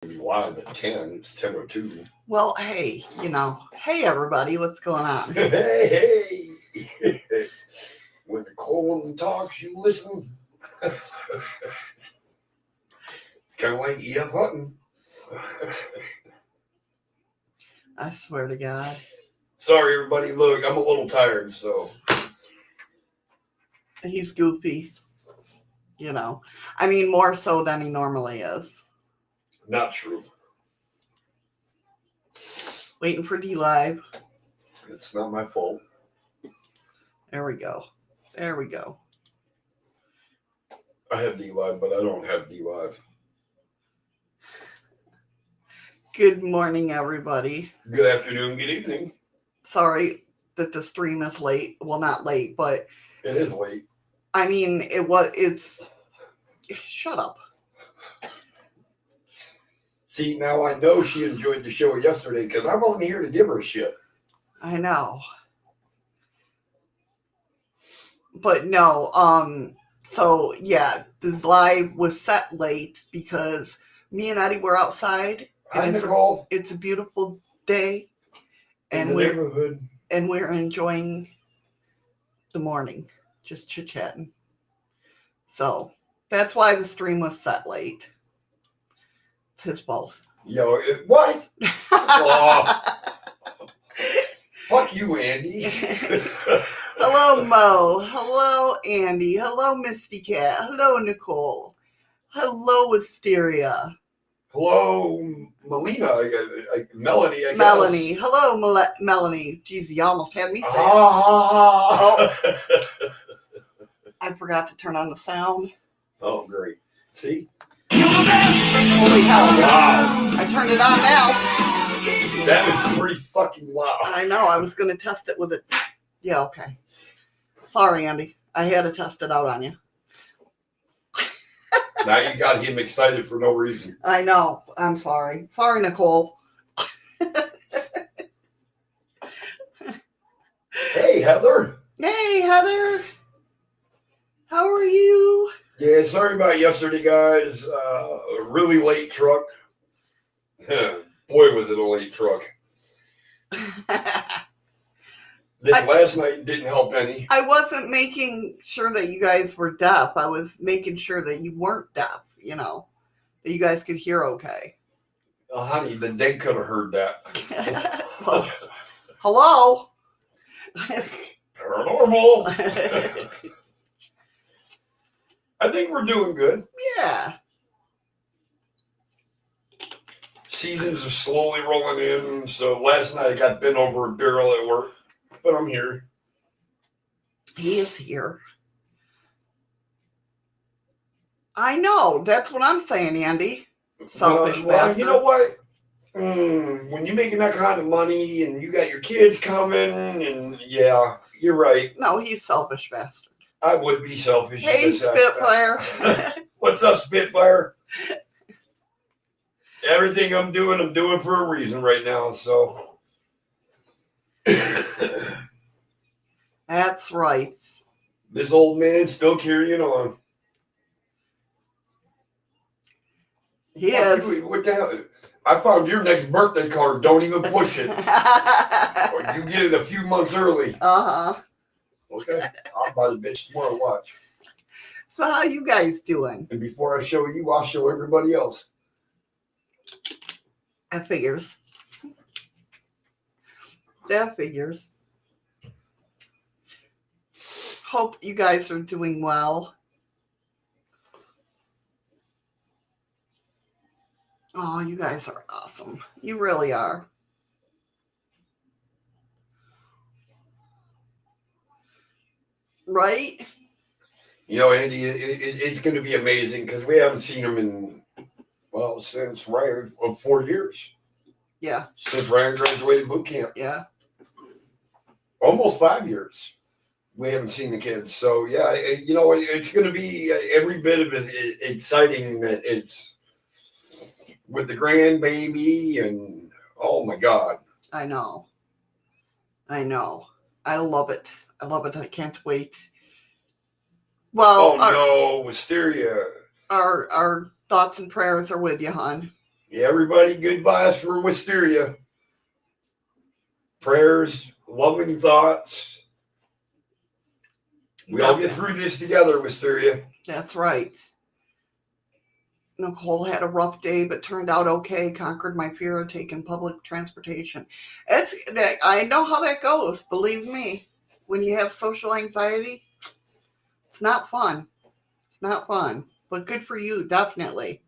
Live at 10. It's 10:02. Well, hey, hey everybody, what's going on? Hey. When Nicole talks, you listen. It's kind of like E.F. Hutton. I swear to God. Sorry, everybody. Look, I'm a little tired, so. He's goofy. I mean, more so than he normally is. Not true. Waiting for dlive. It's not my fault. There we go. I have dlive, but I don't have dlive. Good morning, everybody. Good afternoon, good evening. Sorry that the stream is late. Well, not late, but... It is late. I mean, it's... Shut up. See, now I know she enjoyed the show yesterday because I wasn't here to give her shit. I know. But no, so yeah, the live was set late because me and Eddie were outside. Hi, And Nicole. It's a beautiful day. In the neighborhood. And we're enjoying the morning, just chit-chatting. So that's why the stream was set late. It's his fault. Yo, what? Oh. Fuck you, Andy. Hello, Mo. Hello, Andy. Hello, Misty Cat. Hello, Nicole. Hello, Wisteria. Hello, Melina. Melanie, I guess. Melanie. Hello, Melanie. Jeez, you almost had me say it. Oh. I forgot to turn on the sound. Oh, great. See? Holy hell. Wow. I turned it on now. That was pretty fucking loud. I know. I was going to test it with it. Yeah, okay. Sorry, Andy. I had to test it out on you. Now you got him excited for no reason. I know. I'm sorry. Sorry, Nicole. Hey, Heather. Hey, Heather. How are you? Yeah, sorry about yesterday, guys. A really late truck. Boy, was it a late truck. Last night didn't help any. I wasn't making sure that you guys were deaf. I was making sure that you weren't deaf, that you guys could hear okay. Honey, the dead could have heard that. Well, hello? Paranormal. I think we're doing good. Yeah. Seasons are slowly rolling in. So last night I got bent over a barrel at work, but I'm here. He is here. I know. That's what I'm saying, Andy. Selfish bastard. You know what? When you're making that kind of money and you got your kids coming, and yeah, you're right. No, he's selfish bastard. I would be selfish. Hey, Spitfire. What's up, Spitfire? Everything I'm doing for a reason right now, so. That's right. This old man's still carrying on. He is. What the hell? I found your next birthday card. Don't even push it. Or you get it a few months early. Uh-huh. Okay. I'll buy the bitch tomorrow. Watch. So how you guys doing? And before I show you, I'll show everybody else. That figures. That figures. Hope you guys are doing well. Oh, you guys are awesome. You really are. Right? Andy, it's going to be amazing because we haven't seen him in, since Ryan, 4 years. Yeah. Since Ryan graduated boot camp. Yeah. Almost 5 years. We haven't seen the kids. So, yeah, it's going to be every bit of exciting that it's with the grandbaby and, oh, my God. I know. I love it. I can't wait. Well, no, Wisteria. Our thoughts and prayers are with you, hon. Yeah, everybody, good vibes for Wisteria. Prayers, loving thoughts. We all get through this together, Wisteria. That's right. Nicole had a rough day, but turned out okay. Conquered my fear of taking public transportation. It's that I know how that goes. Believe me, when you have social anxiety, it's not fun. It's not fun, but good for you, definitely.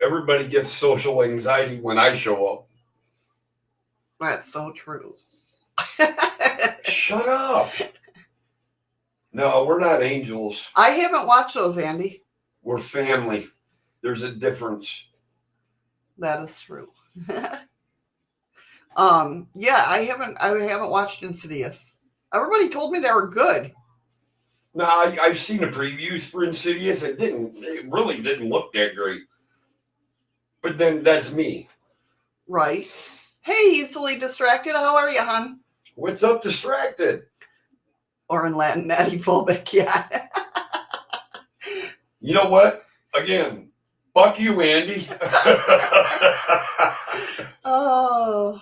Everybody gets social anxiety when I show up. That's so true. Shut up. No, we're not angels. I haven't watched those, Andy. We're family. There's a difference. That is true. Yeah, I haven't watched Insidious. Everybody told me they were good. No, I've seen the previews for Insidious. It really didn't look that great. But then that's me. Right. Hey, easily distracted. How are you, hon? What's up, distracted? Or in Latin, natty-phobic, yeah. You know what? Again, fuck you, Andy. Oh,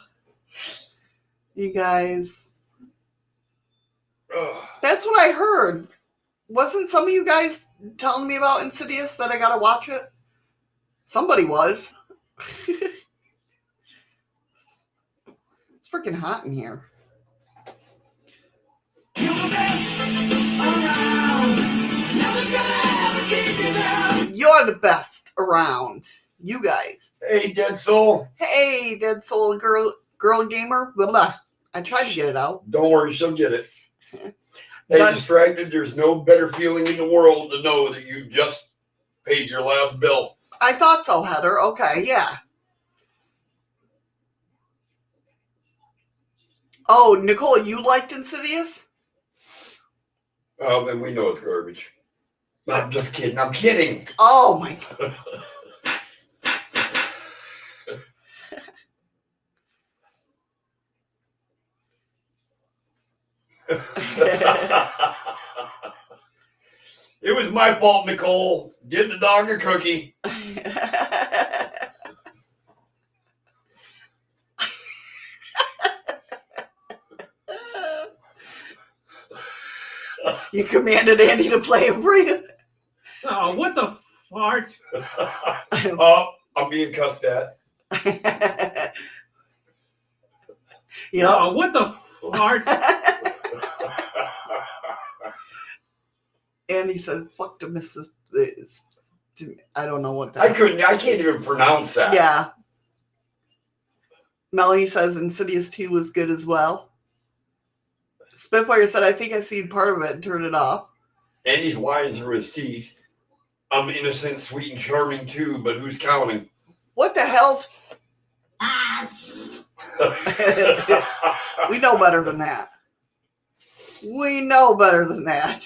you guys. That's what I heard. Wasn't some of you guys telling me about Insidious that I gotta watch it? Somebody was. It's freaking hot in here. You're the best around. Nothing's gonna ever keep you down. You're the best around. You guys. Hey, Dead Soul. Hey, Dead Soul girl gamer. Blah, blah. I tried to get it out. Don't worry, she'll get it. Hey, distracted, there's no better feeling in the world to know that you just paid your last bill. I thought so, Heather. Okay, yeah. Oh, Nicole, you liked Insidious? Oh, then we know it's garbage. I'm just kidding. I'm kidding. Oh, my God. It was my fault, Nicole. Give the dog a cookie. You commanded Andy to play it for you? Oh, what the fart? Oh, I'm being cussed at. Yep. Oh, what the fart? Andy said, fuck the Mrs. I don't know what that I can't even pronounce that. Yeah. Melanie says Insidious 2 was good as well. Spitfire said, I think I seen part of it and turned it off. Andy's lying through his teeth. I'm innocent, sweet, and charming too, but who's counting? What the hell's... We know better than that. We know better than that.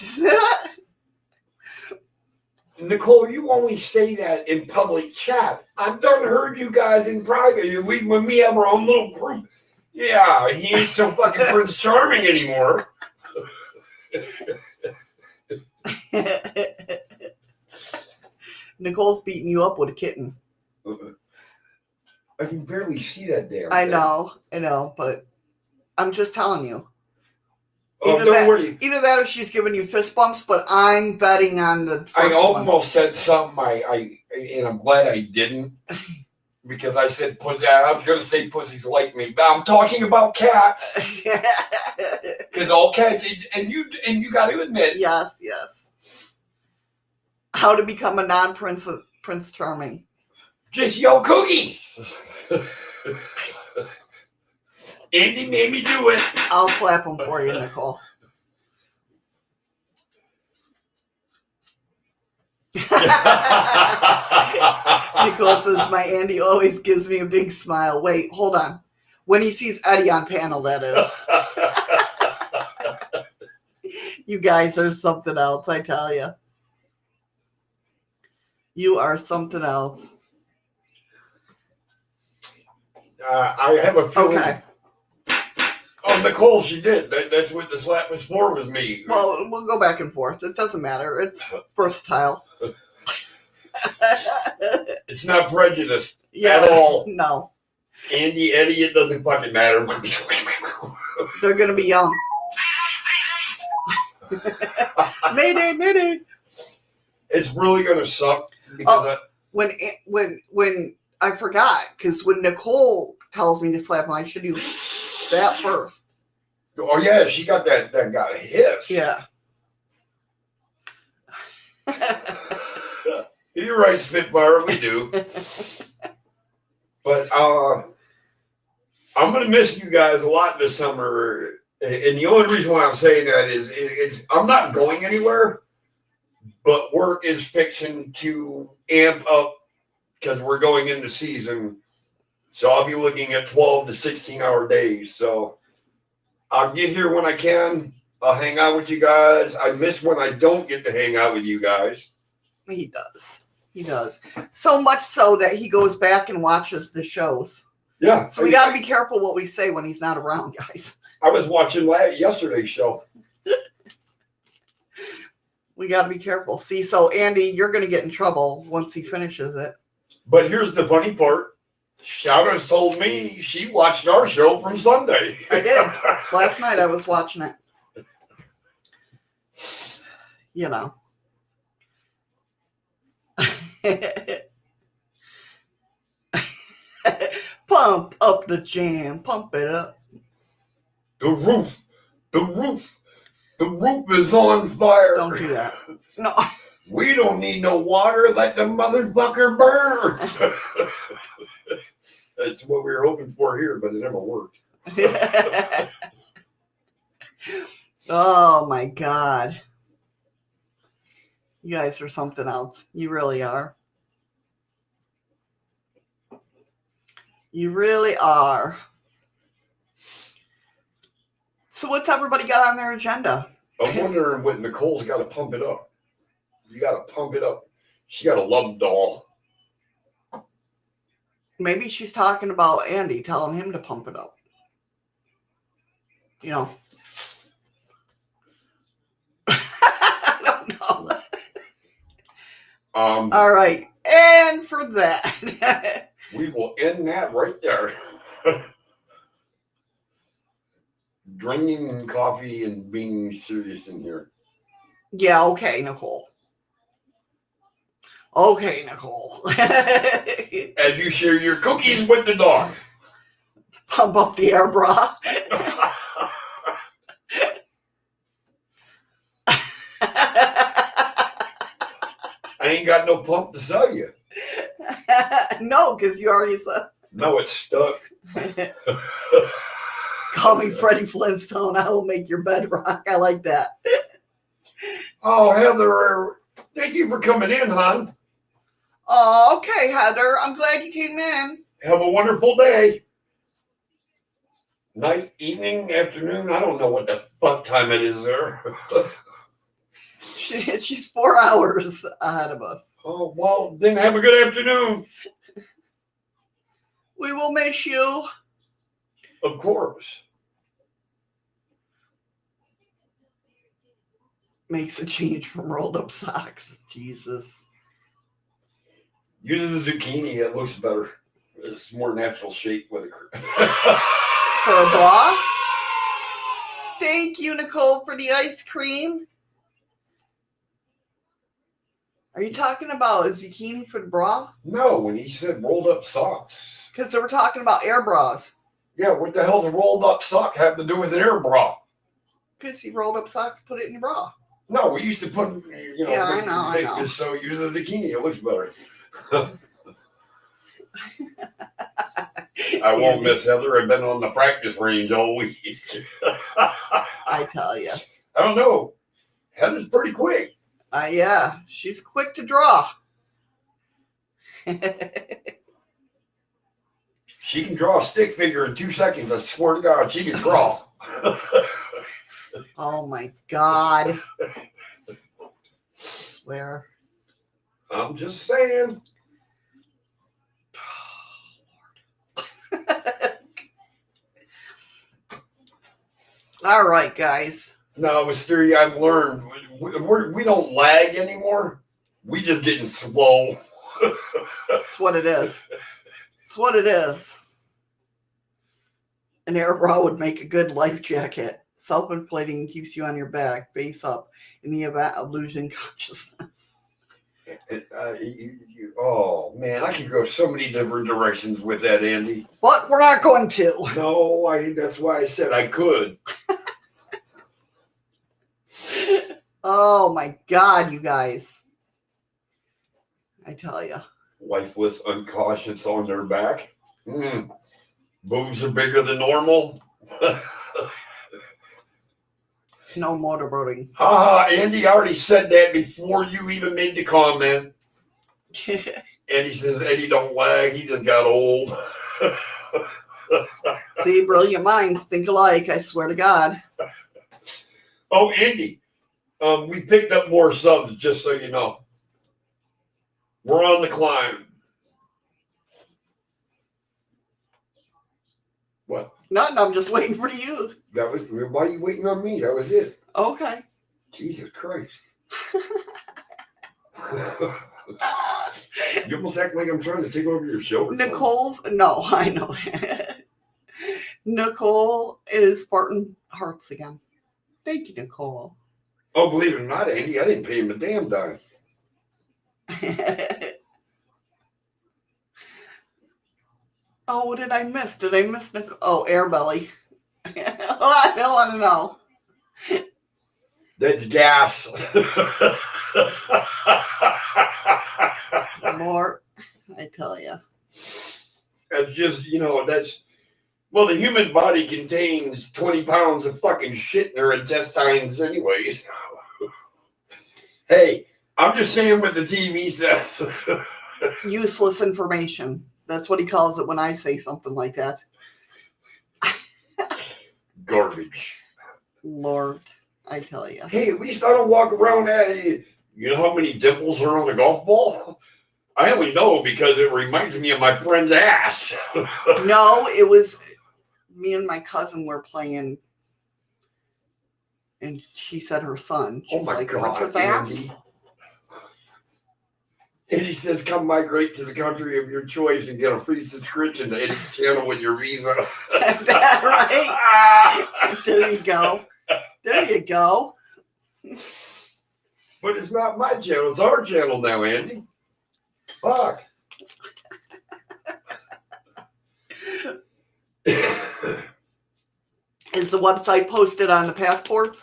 Nicole, you only say that in public chat. I've done heard you guys in private. When we have our own little group. Yeah, he ain't so fucking Prince Charming anymore. Nicole's beating you up with a kitten. I can barely see that damn I thing. know, but I'm just telling you. Oh, don't worry. Either that or she's giving you fist bumps, but I'm betting on the first I almost one. said something, and I'm glad I didn't, because I said pussy. I was going to say pussies like me, but I'm talking about cats. Because all cats, and you got to admit. Yes. How to become a non-Prince Charming. Just yell cookies. Andy made me do it. I'll slap them for you, Nicole. Nicole says, my Andy always gives me a big smile. Wait, hold on. When he sees Eddie on panel, that is. You guys are something else, I tell you. You are something else. I have a feeling. Okay. Oh, Nicole, she did. That's what the slap was for, was me. Well, we'll go back and forth. It doesn't matter. It's versatile. It's not prejudiced Yeah, at all. no. Andy, Eddie, it doesn't fucking matter. They're going to be young. Mayday, mayday. It's really going to suck because When I forgot, because when Nicole tells me to slap him, I should do that first. oh yeah, she got that got a hiss. Yeah. You're right, Spitfire, we do. But I'm gonna miss you guys a lot this summer. And the only reason why I'm saying that is it's I'm not going anywhere, but work is fixing to amp up because we're going into season. So I'll be looking at 12 to 16-hour days. So I'll get here when I can. I'll hang out with you guys. I miss when I don't get to hang out with you guys. He does. He does. So much so that he goes back and watches the shows. Yeah. So we got to be careful what we say when he's not around, guys. I was watching yesterday's show. We got to be careful. See, so Andy, you're going to get in trouble once he finishes it. But here's the funny part. Shadows told me she watched our show from Sunday. I did. Last night I was watching it. You know. Pump up the jam. Pump it up. The roof is on fire. Don't do that. No. We don't need no water. Let the motherfucker burn. That's what we were hoping for here, but it never worked. Oh my God. You guys are something else. You really are. You really are. So what's everybody got on their agenda? I'm wondering what Nicole's got to pump it up. You got to pump it up. She got a love doll. Maybe she's talking about Andy, telling him to pump it up. You know. I don't know. All right. And for that. We will end that right there. Drinking coffee and being serious in here. Yeah, okay, Nicole. Okay, Nicole. As you share your cookies with the dog. Pump up the air bra. I ain't got no pump to sell you. No, because you already said. No, it's stuck. Call me Freddie Flintstone. I will make your bed rock. I like that. Oh, Heather, thank you for coming in, hon. Oh, okay, Heather. I'm glad you came in. Have a wonderful day. Night, evening, afternoon. I don't know what the fuck time it is there. She's 4 hours ahead of us. Oh, well, then have a good afternoon. We will miss you. Of course. Makes a change from rolled up socks. Jesus. Use the zucchini. It looks better. It's more natural shape with a For a bra? Thank you, Nicole, for the ice cream. Are you talking about a zucchini for the bra? No, when he said rolled up socks. Because they were talking about air bras. Yeah, what the hell does a rolled up sock have to do with an air bra? Because you rolled up socks, put it in your bra. No, we used to put, Yeah, I know. So use the zucchini. It looks better. I won't miss Heather. I've been on the practice range all week. I tell you. I don't know. Heather's pretty quick. Yeah, she's quick to draw. She can draw a stick figure in 2 seconds. I swear to God, she can draw. Oh my God. Swear. I'm just saying. All right, guys. No, Wisteria, I've learned we don't lag anymore. We just getting slow. It's what it is. It's what it is. An air bra would make a good life jacket. Self-inflating keeps you on your back, face up, in the event of losing consciousness. Oh, man, I could go so many different directions with that, Andy. But we're not going to. No, that's why I said I could. Oh, my God, you guys. I tell you. Lifeless, uncautious on their back. Boobs are bigger than normal. No motorboating. Andy already said that before you even made the comment. Andy says Eddie don't lag. He just got old. See, brilliant minds think alike, I swear to God. Oh, Andy, we picked up more subs, just so you know. We're on the climb. What? Nothing, I'm just waiting for you. Why are you waiting on me? That was it. Okay. Jesus Christ. You almost act like I'm trying to take over your show. No, I know that. Nicole is Spartan Hearts again. Thank you, Nicole. Oh, believe it or not, Andy, I didn't pay him a damn dime. Oh, what did I miss? Did I miss Nicole? Oh, Air Belly. I don't want to know. That's gas. More, I tell you. That's just, well, the human body contains 20 pounds of fucking shit in their intestines anyways. Hey, I'm just saying what the TV says. Useless information. That's what he calls it when I say something like that. Garbage. Lord, I tell you. Hey, at least I don't walk around you know how many dimples are on a golf ball? I only know because it reminds me of my friend's ass. No, it was me and my cousin were playing, and she said her son. She was like, God, what's with ass? Andy. And he says, come migrate to the country of your choice and get a free subscription to Eddie's channel with your visa. That's right. There you go. There you go. But it's not my channel. It's our channel now, Andy. Fuck. Is the website posted on the passports?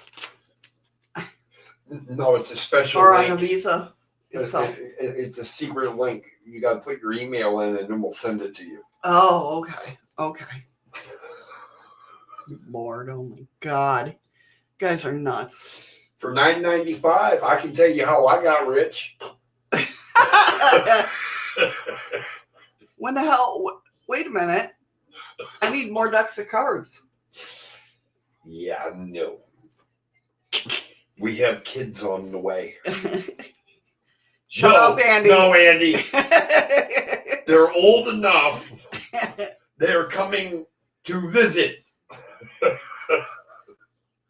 No, it's a special or link. On the visa itself? It's a secret link. You got to put your email in and then we'll send it to you. Oh, okay. Okay. Lord, oh my God. You guys are nuts. For $9.95, I can tell you how I got rich. When the hell? Wait a minute. I need more decks of cards. Yeah, no. We have kids on the way. Shut up, Andy. No, Andy. They're old enough. They're coming to visit.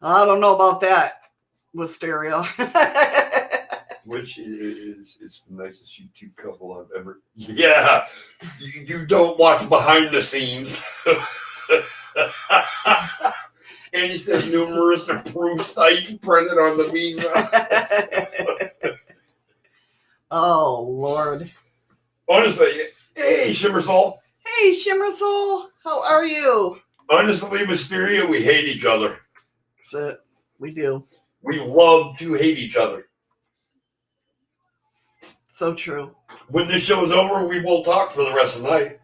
I don't know about that, Wisteria. Which is it's the nicest YouTube couple I've ever. Yeah, you don't watch behind the scenes. And he says numerous approved sites printed on the visa. Oh Lord. Honestly, hey Shimmersol. Hey Shimmersol, how are you? Honestly, Mysteria, we hate each other. That's it. We do. We love to hate each other. So true. When this show's over, we won't talk for the rest of the night.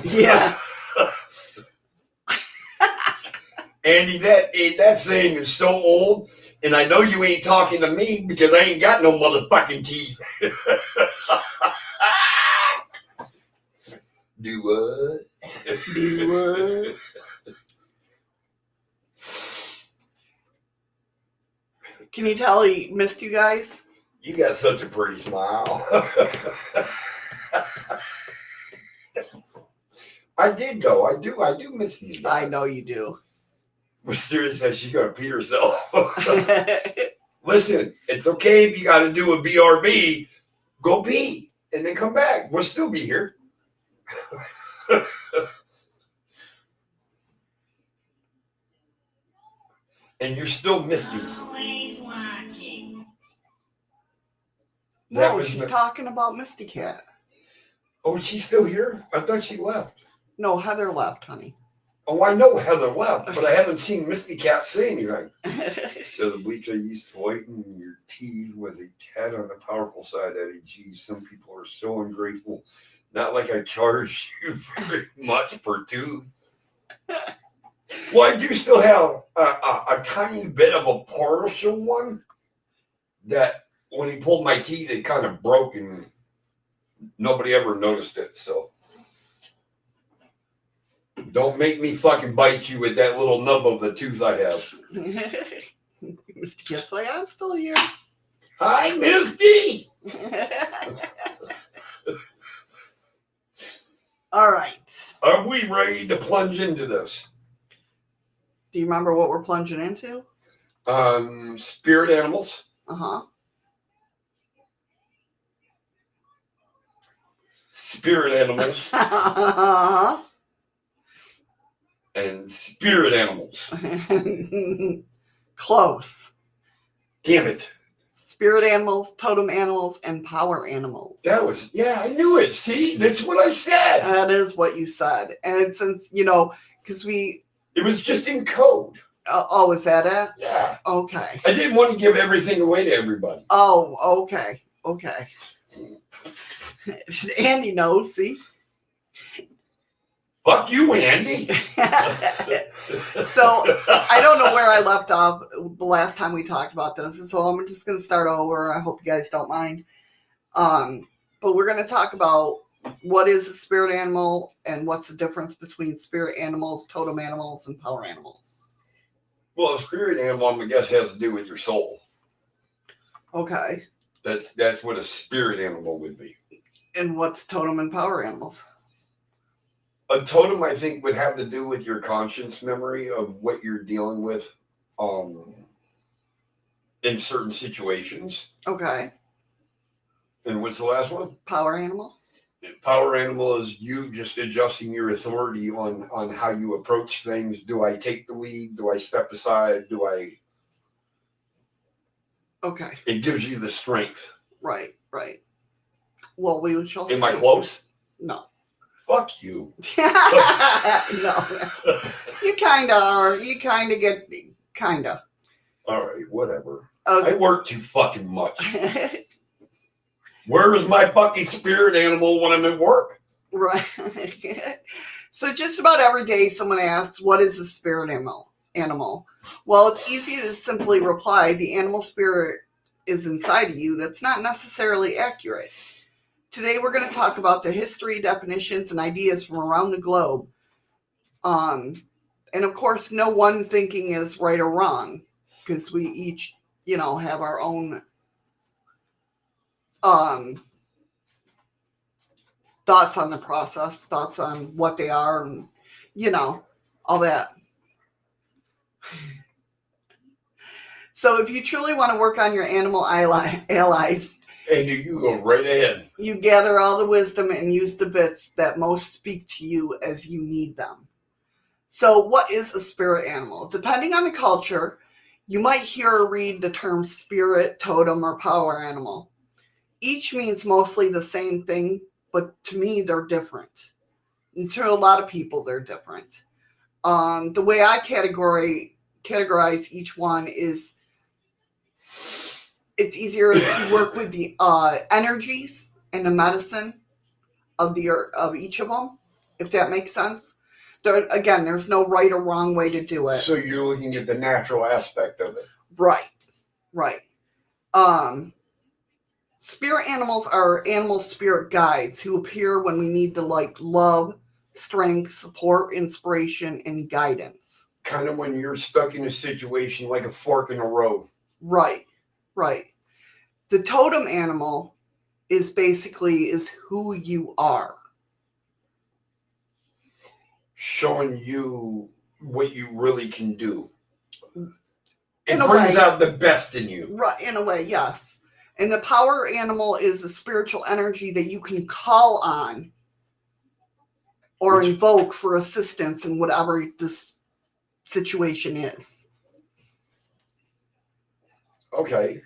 Yeah. Andy, that saying is so old, and I know you ain't talking to me because I ain't got no motherfucking teeth. Do what? Do what? Can you tell he missed you guys? You got such a pretty smile. I did though. I do miss these guys. I know you do. Mysterious says she's gonna pee herself. Listen, it's okay if you gotta do a BRB. Go pee and then come back. We'll still be here. And you're still Misty. Always watching. That No, was she's the- talking about Misty Cat. Oh, is she still here? I thought she left. No, Heather left, honey. Oh, I know Heather left, but I haven't seen Misty Cat say anything. So the bleach I used to whiten your teeth was a tad on the powerful side, Eddie. Geez, some people are so ungrateful. Not like I charge you very much per tooth. Well, I do still have a tiny bit of a partial one that when he pulled my teeth, it kind of broke and nobody ever noticed it. So don't make me fucking bite you with that little nub of the tooth I have. Misty Cat's like, I'm still here. Hi, Misty. All right. Are we ready to plunge into this? Do you remember what we're plunging into? Spirit animals, Uh-huh. spirit animals, and spirit animals. Close. Damn it. Spirit animals, totem animals, and power animals. That was, yeah, I knew it. See, that's what I said. That is what you said. And since, you know, because we... It was just in code. oh, is that it? Yeah. Okay. I didn't want to give everything away to everybody. Oh, okay. Okay. Andy knows, see? Fuck you, Andy. So, I don't know where I left off the last time we talked about this, so I'm just going to start over. I hope you guys don't mind. But we're going to talk about what is a spirit animal and what's the difference between spirit animals, totem animals, and power animals. Well, a spirit animal, I guess, has to do with your soul. Okay. That's what a spirit animal would be. And what's totem and power animals? A totem, I think, would have to do with your conscience memory of what you're dealing with in certain situations. Okay. And what's the last one? Power animal? Power animal is you just adjusting your authority on how you approach things. Do I take the lead? Do I step aside? Okay. It gives you the strength. Right. Well, we shall see. Am I close? No. Fuck you. No. You kind of are. You kind of get, kind of. All right, whatever. Okay. I work too fucking much. Where is my fucking spirit animal when I'm at work? Right. So just about every day someone asks, what is a spirit animal? Well, it's easy to simply reply, the animal spirit is inside of you. That's not necessarily accurate. Today we're going to talk about the history, definitions, and ideas from around the globe. And of course, no one thinking is right or wrong, because we each, have our own thoughts on the process, thoughts on what they are, and all that. So if you truly want to work on your animal allies, And you go right ahead. you gather all the wisdom and use the bits that most speak to you as you need them. So what is a spirit animal? Depending on the culture, you might hear or read the term spirit, totem, or power animal. Each means mostly the same thing, but to me, they're different. And to a lot of people, they're different. The way I categorize each one is it's easier to work with the energies and the medicine of each of them, if that makes sense. There's no right or wrong way to do it. So you're looking at the natural aspect of it. Right. Spirit animals are animal spirit guides who appear when we need to love, strength, support, inspiration, and guidance. Kind of when you're stuck in a situation like a fork in the road. Right. The totem animal is who you are. Showing you what you really can do. It In a brings way. out the best in you. Right, in a way, yes. And the power animal is a spiritual energy that you can call on or Which- invoke for assistance in whatever this situation is. Okay.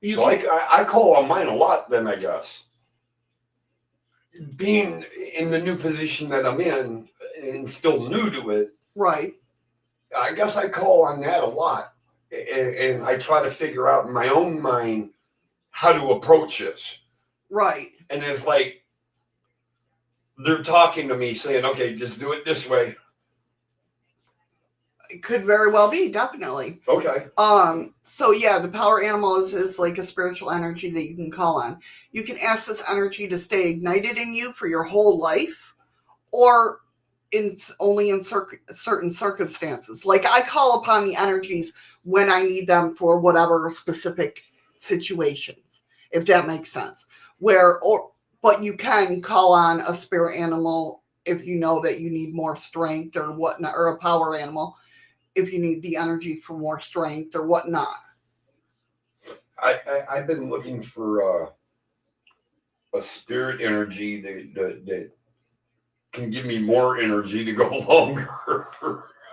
You So can, I call on mine a lot then, I guess. Being in the new position that I'm in and still new to it, right, I guess I call on that a lot. And I try to figure out in my own mind how to approach this. right. And it's like they're talking to me saying, okay, just do it this way. It could very well be, definitely. Okay. So yeah, the power animal is like a spiritual energy that you can call on. You can ask this energy to stay ignited in you for your whole life, or only in certain circumstances. Like I call upon the energies when I need them for whatever specific situations, if that makes sense. But you can call on a spirit animal if you know that you need more strength or whatnot, or a power animal if you need the energy for more strength or whatnot. I've been looking for a spirit energy that can give me more energy to go longer.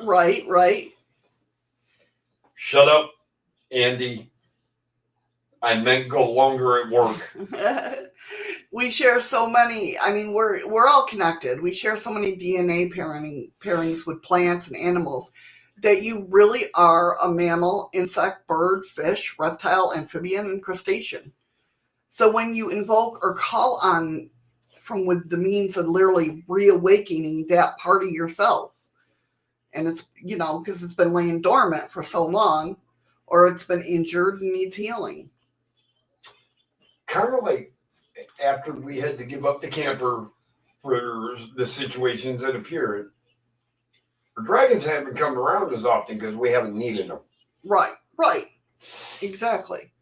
Right. Shut up, Andy. I meant go longer at work. We share so many. I mean, we're all connected. We share so many DNA pairings with plants and animals that you really are a mammal, insect, bird, fish, reptile, amphibian, and crustacean. So when you invoke or call on from with the means of literally reawakening that part of yourself, and it's, because it's been laying dormant for so long, or it's been injured and needs healing. Kind of like after we had to give up the camper for the situations that appeared, the dragons haven't come around as often because we haven't needed them. Right. Exactly.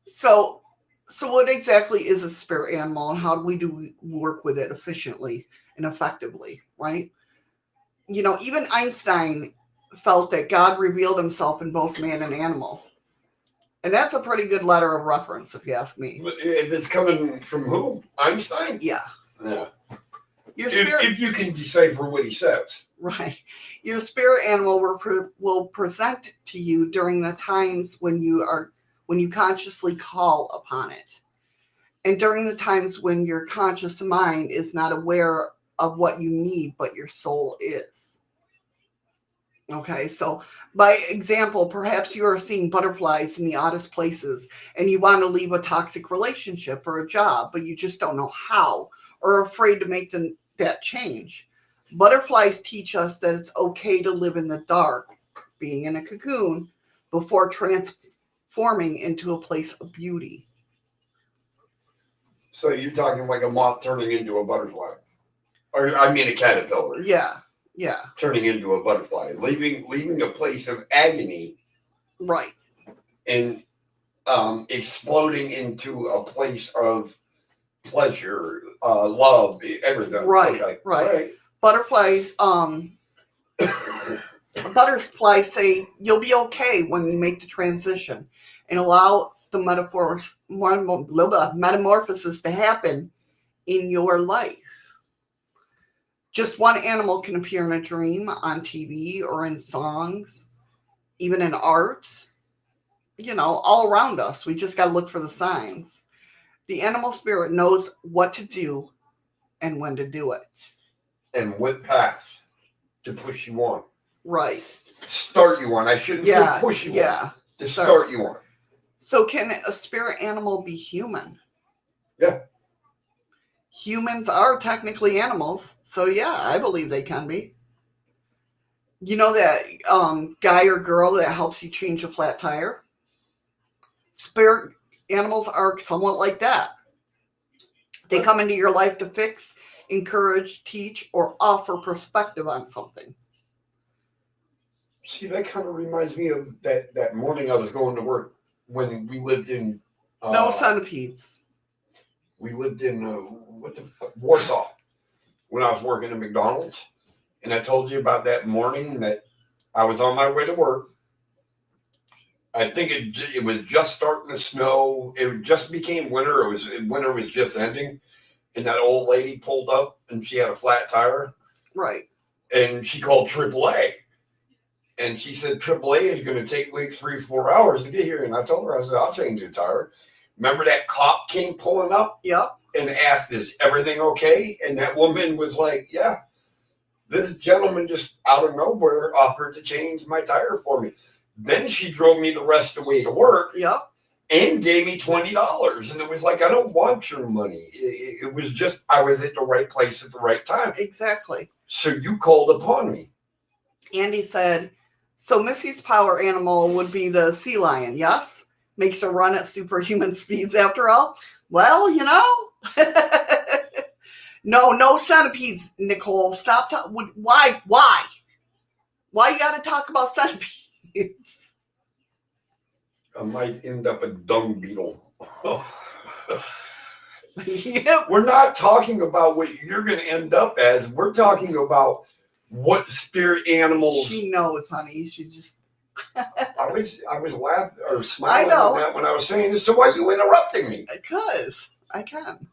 So what exactly is a spirit animal, and how do we work with it efficiently and effectively, right? Even Einstein felt that God revealed himself in both man and animal. And that's a pretty good letter of reference, if you ask me. But if it's coming from who? Einstein? Yeah. Yeah. Your spirit, If you can decipher what he says. right. Your spirit animal will present to you during the times when you consciously call upon it. And during the times when your conscious mind is not aware of what you need, but your soul is. Okay, so by example, perhaps you are seeing butterflies in the oddest places and you want to leave a toxic relationship or a job, but you just don't know how, or are afraid to make that change. Butterflies teach us that it's okay to live in the dark, being in a cocoon, before transforming into a place of beauty. So you're talking like a moth turning into a butterfly. Or I mean a caterpillar. Yeah. Turning into a butterfly. Leaving a place of agony. Right. And exploding into a place of pleasure, love, everything. Right, Okay. right. Butterflies, butterflies say you'll be okay when you make the transition and allow the metamorphosis to happen in your life. Just one animal can appear in a dream, on TV, or in songs, even in art, all around us. We just got to look for the signs. The animal spirit knows what to do and when to do it. And what path to push you on. Right. Start you on. I shouldn't say push you on. To start you on. So can a spirit animal be human? Yeah. Humans are technically animals. So yeah, I believe they can be. You know that guy or girl that helps you change a flat tire? Spirit animals are somewhat like that. They come into your life to fix, encourage, teach, or offer perspective on something. See, that kind of reminds me of that morning I was going to work when we lived in... No centipedes. We lived in, Warsaw, when I was working at McDonald's. And I told you about that morning that I was on my way to work. I think it was just starting to snow. It just became winter. Winter was just ending. and that old lady pulled up and she had a flat tire. Right. And she called AAA. And she said, AAA is going to take like 3-4 hours to get here. And I told her, I said, I'll change the tire. Remember that cop came pulling up? Yep. And asked, is everything okay? And that woman was like, yeah. This gentleman just out of nowhere offered to change my tire for me. Then she drove me the rest of the way to work. Yep. And gave me $20. And it was like, I don't want your money. It was just, I was at the right place at the right time. Exactly. So you called upon me. Andy said, so Missy's power animal would be the sea lion, yes? Makes her run at superhuman speeds after all? Well, you know. No centipedes, Nicole. Stop. Why? Why you got to talk about centipedes? I might end up a dung beetle. Yep. We're not talking about what you're going to end up as. We're talking about what spirit animals. She knows, honey. She just. I was laughing or smiling I know. at that when I was saying this. So why are you interrupting me? Because I can.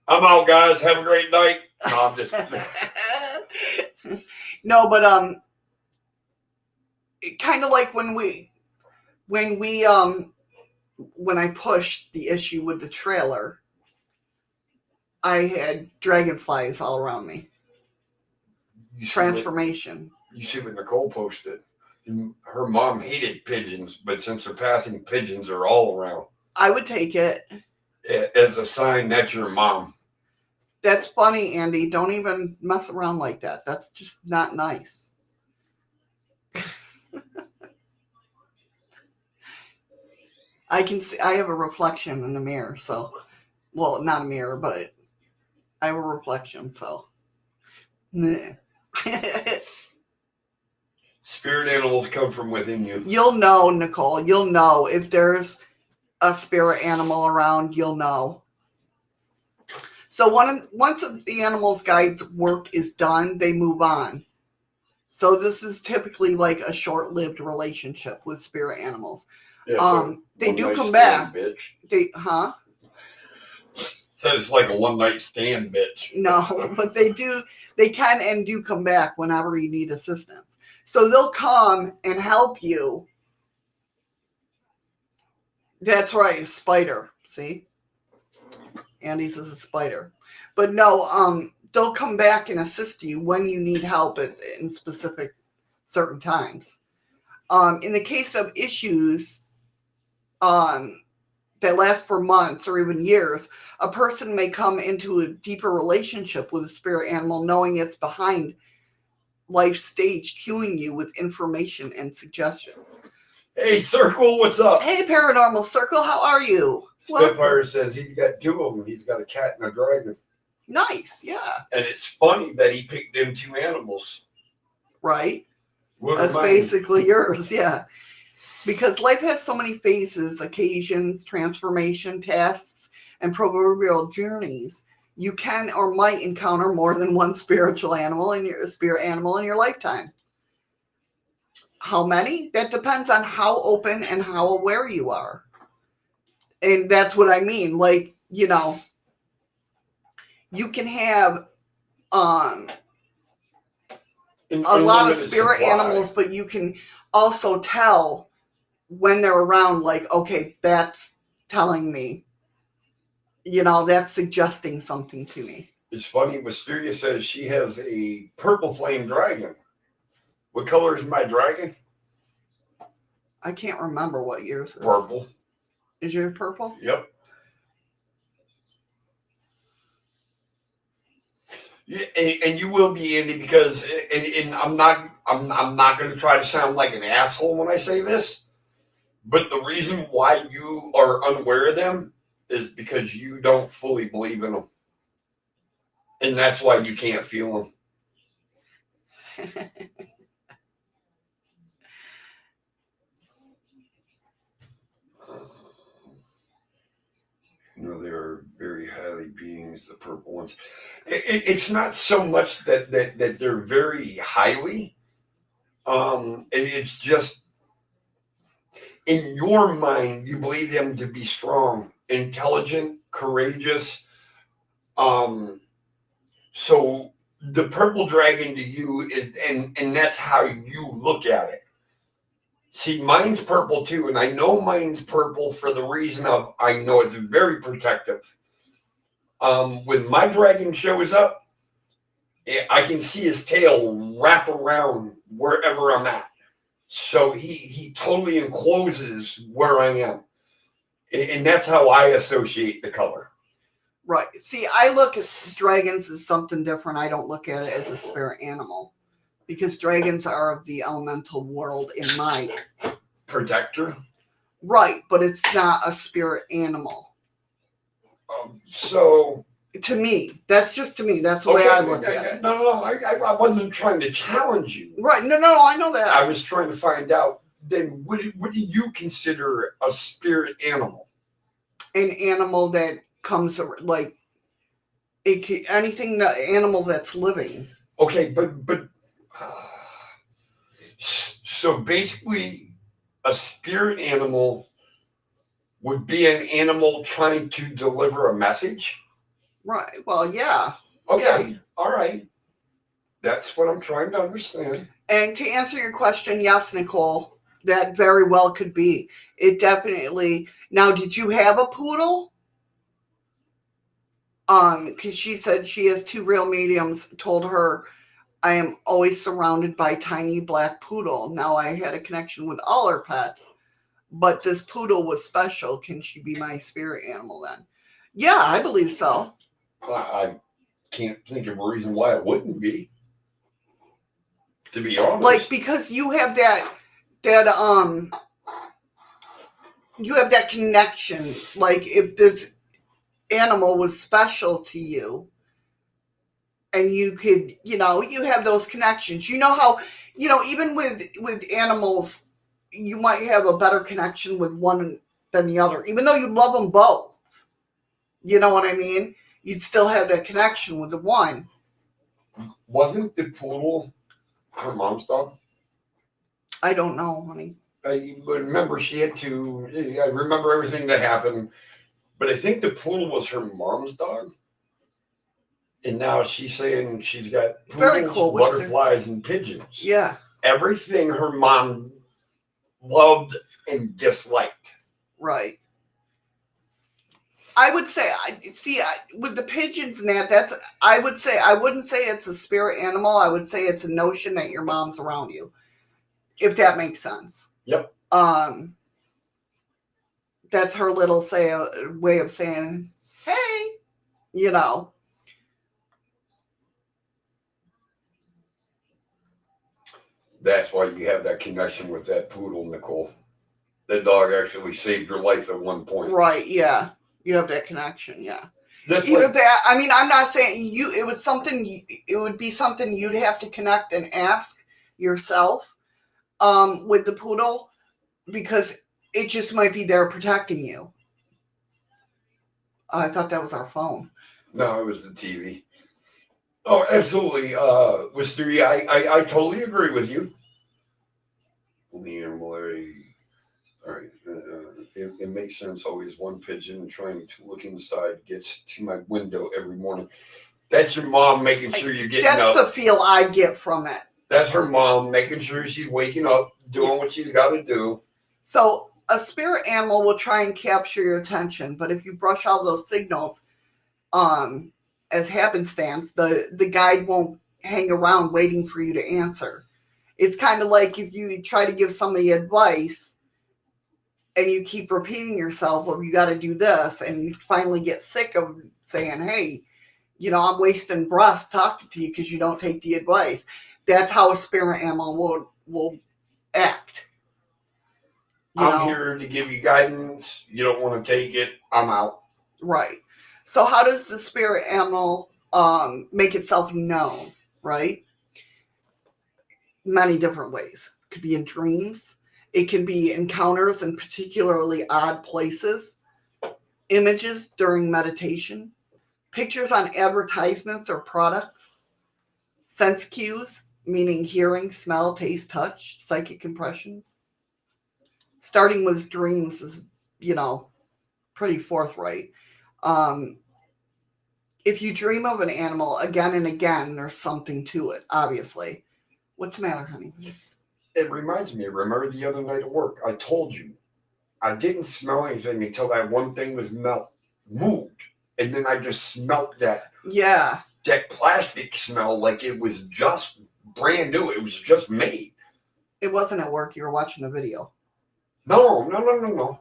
I'm out, guys. Have a great night. No, I'm just. No, but kind of like when I pushed the issue with the trailer, I had dragonflies all around me. Transformation. You see what Nicole posted. Her mom hated pigeons, but since they're passing, pigeons are all around. I would take it. As a sign that your mom. That's funny, Andy. Don't even mess around like that. That's just not nice. I can see. I have a reflection in the mirror, so, well, not a mirror, but I have a reflection, so. Spirit animals come from within you. You'll know, Nicole. You'll know if there's a spirit animal around. You'll know. So once the animal's guide's work is done, they move on. So this is typically like a short-lived relationship with spirit animals. Yeah, they do come back. Bitch. So it's like a one-night stand, bitch. No, but they can and do come back whenever you need assistance. So they'll come and help you. That's right, spider. See? Andy's is a spider. But no, they'll come back and assist you when you need help in specific certain times. In the case of issues that last for months or even years, a person may come into a deeper relationship with a spirit animal knowing it's behind life stage, cueing you with information and suggestions. Hey, Circle, what's up? Hey, Paranormal Circle, how are you? Spitfire says he's got 2 of them. He's got a cat and a dragon. Nice, yeah. And it's funny that he picked them 2 animals. Right? What That's basically yours, yeah. Because life has so many phases, occasions, transformation, tasks, and proverbial journeys. You can or might encounter more than one spiritual animal in your lifetime. How many? That depends on how open and how aware you are. And that's what I mean. Like, you know, you can have a lot of spirit animals, but you can also tell when they're around, like, okay, that's telling me, you know, that's suggesting something to me. It's funny, Wisteria says she has a purple flame dragon. What color is my dragon? I can't remember what yours is. Purple. Is yours purple? Yep. Yeah, and you will be, Andy, because and I'm not going to try to sound like an asshole when I say this, but the reason why you are unaware of them is because you don't fully believe in them, and that's why you can't feel them. You know, they are very highly beings, the purple ones. It's not so much that they're very highly. It's just in your mind, you believe them to be strong, intelligent, courageous, So the purple dragon to you is, and that's how you look at it. See, mine's purple too, and I know mine's purple for the reason of I know it's very protective. When my dragon shows up, I can see his tail wrap around wherever I'm at. So he totally encloses where I am. And that's how I associate the color. Right. See, I look at dragons as something different. I don't look at it as a spirit animal. Because dragons are of the elemental world in my... Protector? Right, but it's not a spirit animal. So... To me. That's just to me. That's the way I look at it. No, I wasn't trying to challenge you. Right. No, I know that. I was trying to find out, then what do you consider a spirit animal? An animal that comes, like, anything, animal that's living. Okay, but so basically a spirit animal would be an animal trying to deliver a message? Right. Well, yeah. Okay. Yeah. All right. That's what I'm trying to understand. And to answer your question, yes, Nicole, that very well could be. It definitely. Now, did you have a poodle? Because she said she has 2 real mediums told her I am always surrounded by tiny black poodle. Now I had a connection with all her pets, but this poodle was special. Can she be my spirit animal then? Yeah, I believe so. I can't think of a reason why it wouldn't be. To be honest. Like, because you have that you have that connection. Like, if this animal was special to you and you could, you have those connections. You know how, even with animals, you might have a better connection with one than the other, even though you love them both. You know what I mean? You'd still have that connection with the one. Wasn't the poodle her mom's dog? I don't know, honey. I remember she had to. I remember everything that happened, but I think the poodle was her mom's dog. And now she's saying she's got poodles, Very cool, butterflies, and pigeons. Yeah. Everything her mom loved and disliked. Right. I would say, with the pigeons and that, I wouldn't say it's a spirit animal. I would say it's a notion that your mom's around you, if that makes sense. Yep. That's her little way of saying, hey, That's why you have that connection with that poodle, Nicole. That dog actually saved your life at one point. Right, yeah. You have that connection, yeah. Either that, I mean, I'm not saying it would be something you'd have to connect and ask yourself with the poodle, because it just might be there protecting you. I thought that was our phone. No, it was the TV. Oh, absolutely. Wisteria, I totally agree with you. All right. It makes sense. Always one pigeon trying to look inside gets to my window every morning. That's your mom making sure you're getting up. That's the feel I get from it. That's her mom making sure she's waking up, doing what she's got to do. So a spirit animal will try and capture your attention, but if you brush all those signals as happenstance, the guide won't hang around waiting for you to answer. It's kind of like if you try to give somebody advice and you keep repeating yourself, well, you got to do this, and you finally get sick of saying, hey, I'm wasting breath talking to you because you don't take the advice. That's how a spirit animal will act. I'm here to give you guidance. You don't want to take it, I'm out. Right. So how does the spirit animal make itself known, right? Many different ways. It could be in dreams. It can be encounters in particularly odd places, images during meditation, pictures on advertisements or products, sense cues, meaning hearing, smell, taste, touch, psychic impressions. Starting with dreams is, pretty forthright. if you dream of an animal again and again, there's something to it, obviously. What's the matter, honey? It reminds me, remember the other night at work, I told you, I didn't smell anything until that one thing was moved. And then I just smelt that plastic smell like it was just brand new. It was just made. It wasn't at work. You were watching a video. No.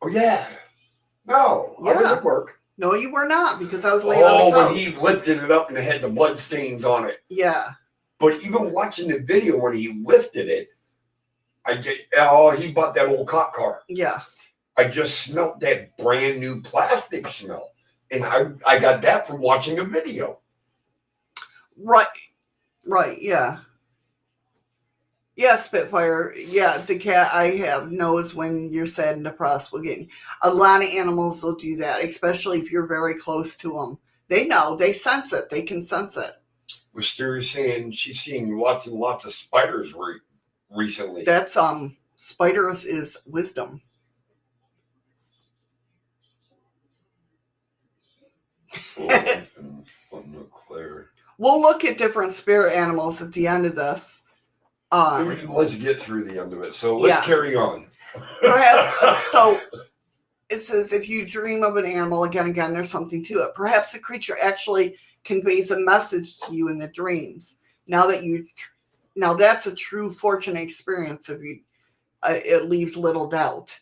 Oh, yeah. No, I was at work. No, you were not, because I was laying on the couch. When he lifted it up and it had the blood stains on it. Yeah. But even watching the video when he lifted it, he bought that old cop car. Yeah. I just smelled that brand new plastic smell. And I got that from watching a video. Right, yeah. Yeah, Spitfire. Yeah, the cat I have knows when you're sad and depressed. A lot of animals will do that, especially if you're very close to them. They know. They sense it. They can sense it. Wisteria saying she's seeing lots and lots of spiders recently. That's, spiders is wisdom. We'll look at different spirit animals at the end of this. Let's get through the end of it. So let's carry on. Perhaps, so it says, if you dream of an animal again, there's something to it. Perhaps the creature actually conveys a message to you in the dreams. Now that's a true fortunate experience. It leaves little doubt.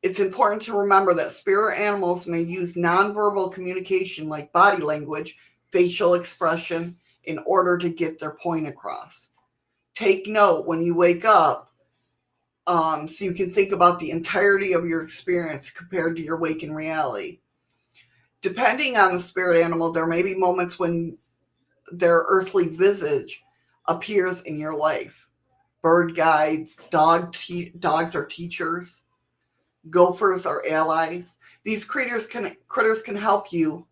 It's important to remember that spirit animals may use nonverbal communication like body language, facial expression, in order to get their point across. Take note when you wake up, so you can think about the entirety of your experience compared to your waking reality. Depending on the spirit animal, there may be moments when their earthly visage appears in your life. Bird guides, dogs are teachers, gophers are allies. These critters can help you,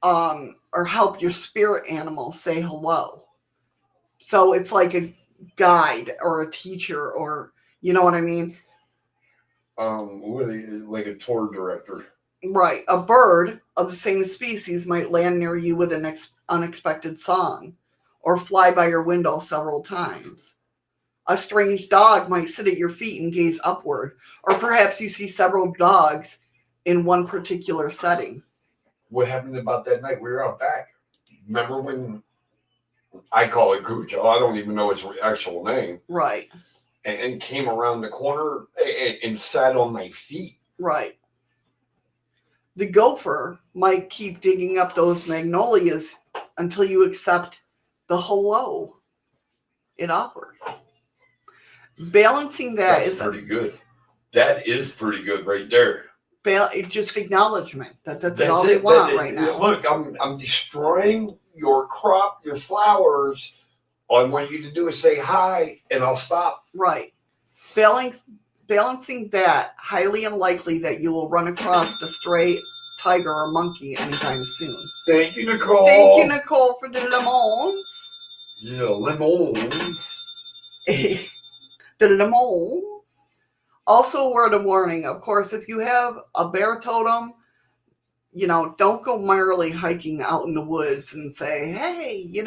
or help your spirit animal say hello. So it's like a guide or a teacher, or you know what I mean? Like a tour director. Right. A bird of the same species might land near you with an unexpected song, or fly by your window several times. A strange dog might sit at your feet and gaze upward, or perhaps you see several dogs in one particular setting. What happened about that night? We were out back. Remember when I call it Cujo? I don't even know its actual name. Right. And came around the corner and sat on my feet. Right. The gopher might keep digging up those magnolias until you accept the hello it offers. Balancing that's pretty good. That is pretty good right there. Just acknowledgement that's all they want right now. Look, I'm destroying your crop, your flowers. All I want you to do is say hi, and I'll stop. Right. Balancing that, highly unlikely that you will run across a stray tiger or monkey anytime soon. Thank you, Nicole. Thank you, Nicole, for the lemons. Yeah, lemons. The lemons. Also, a word of warning. Of course, if you have a bear totem, don't go merrily hiking out in the woods and say, hey, you're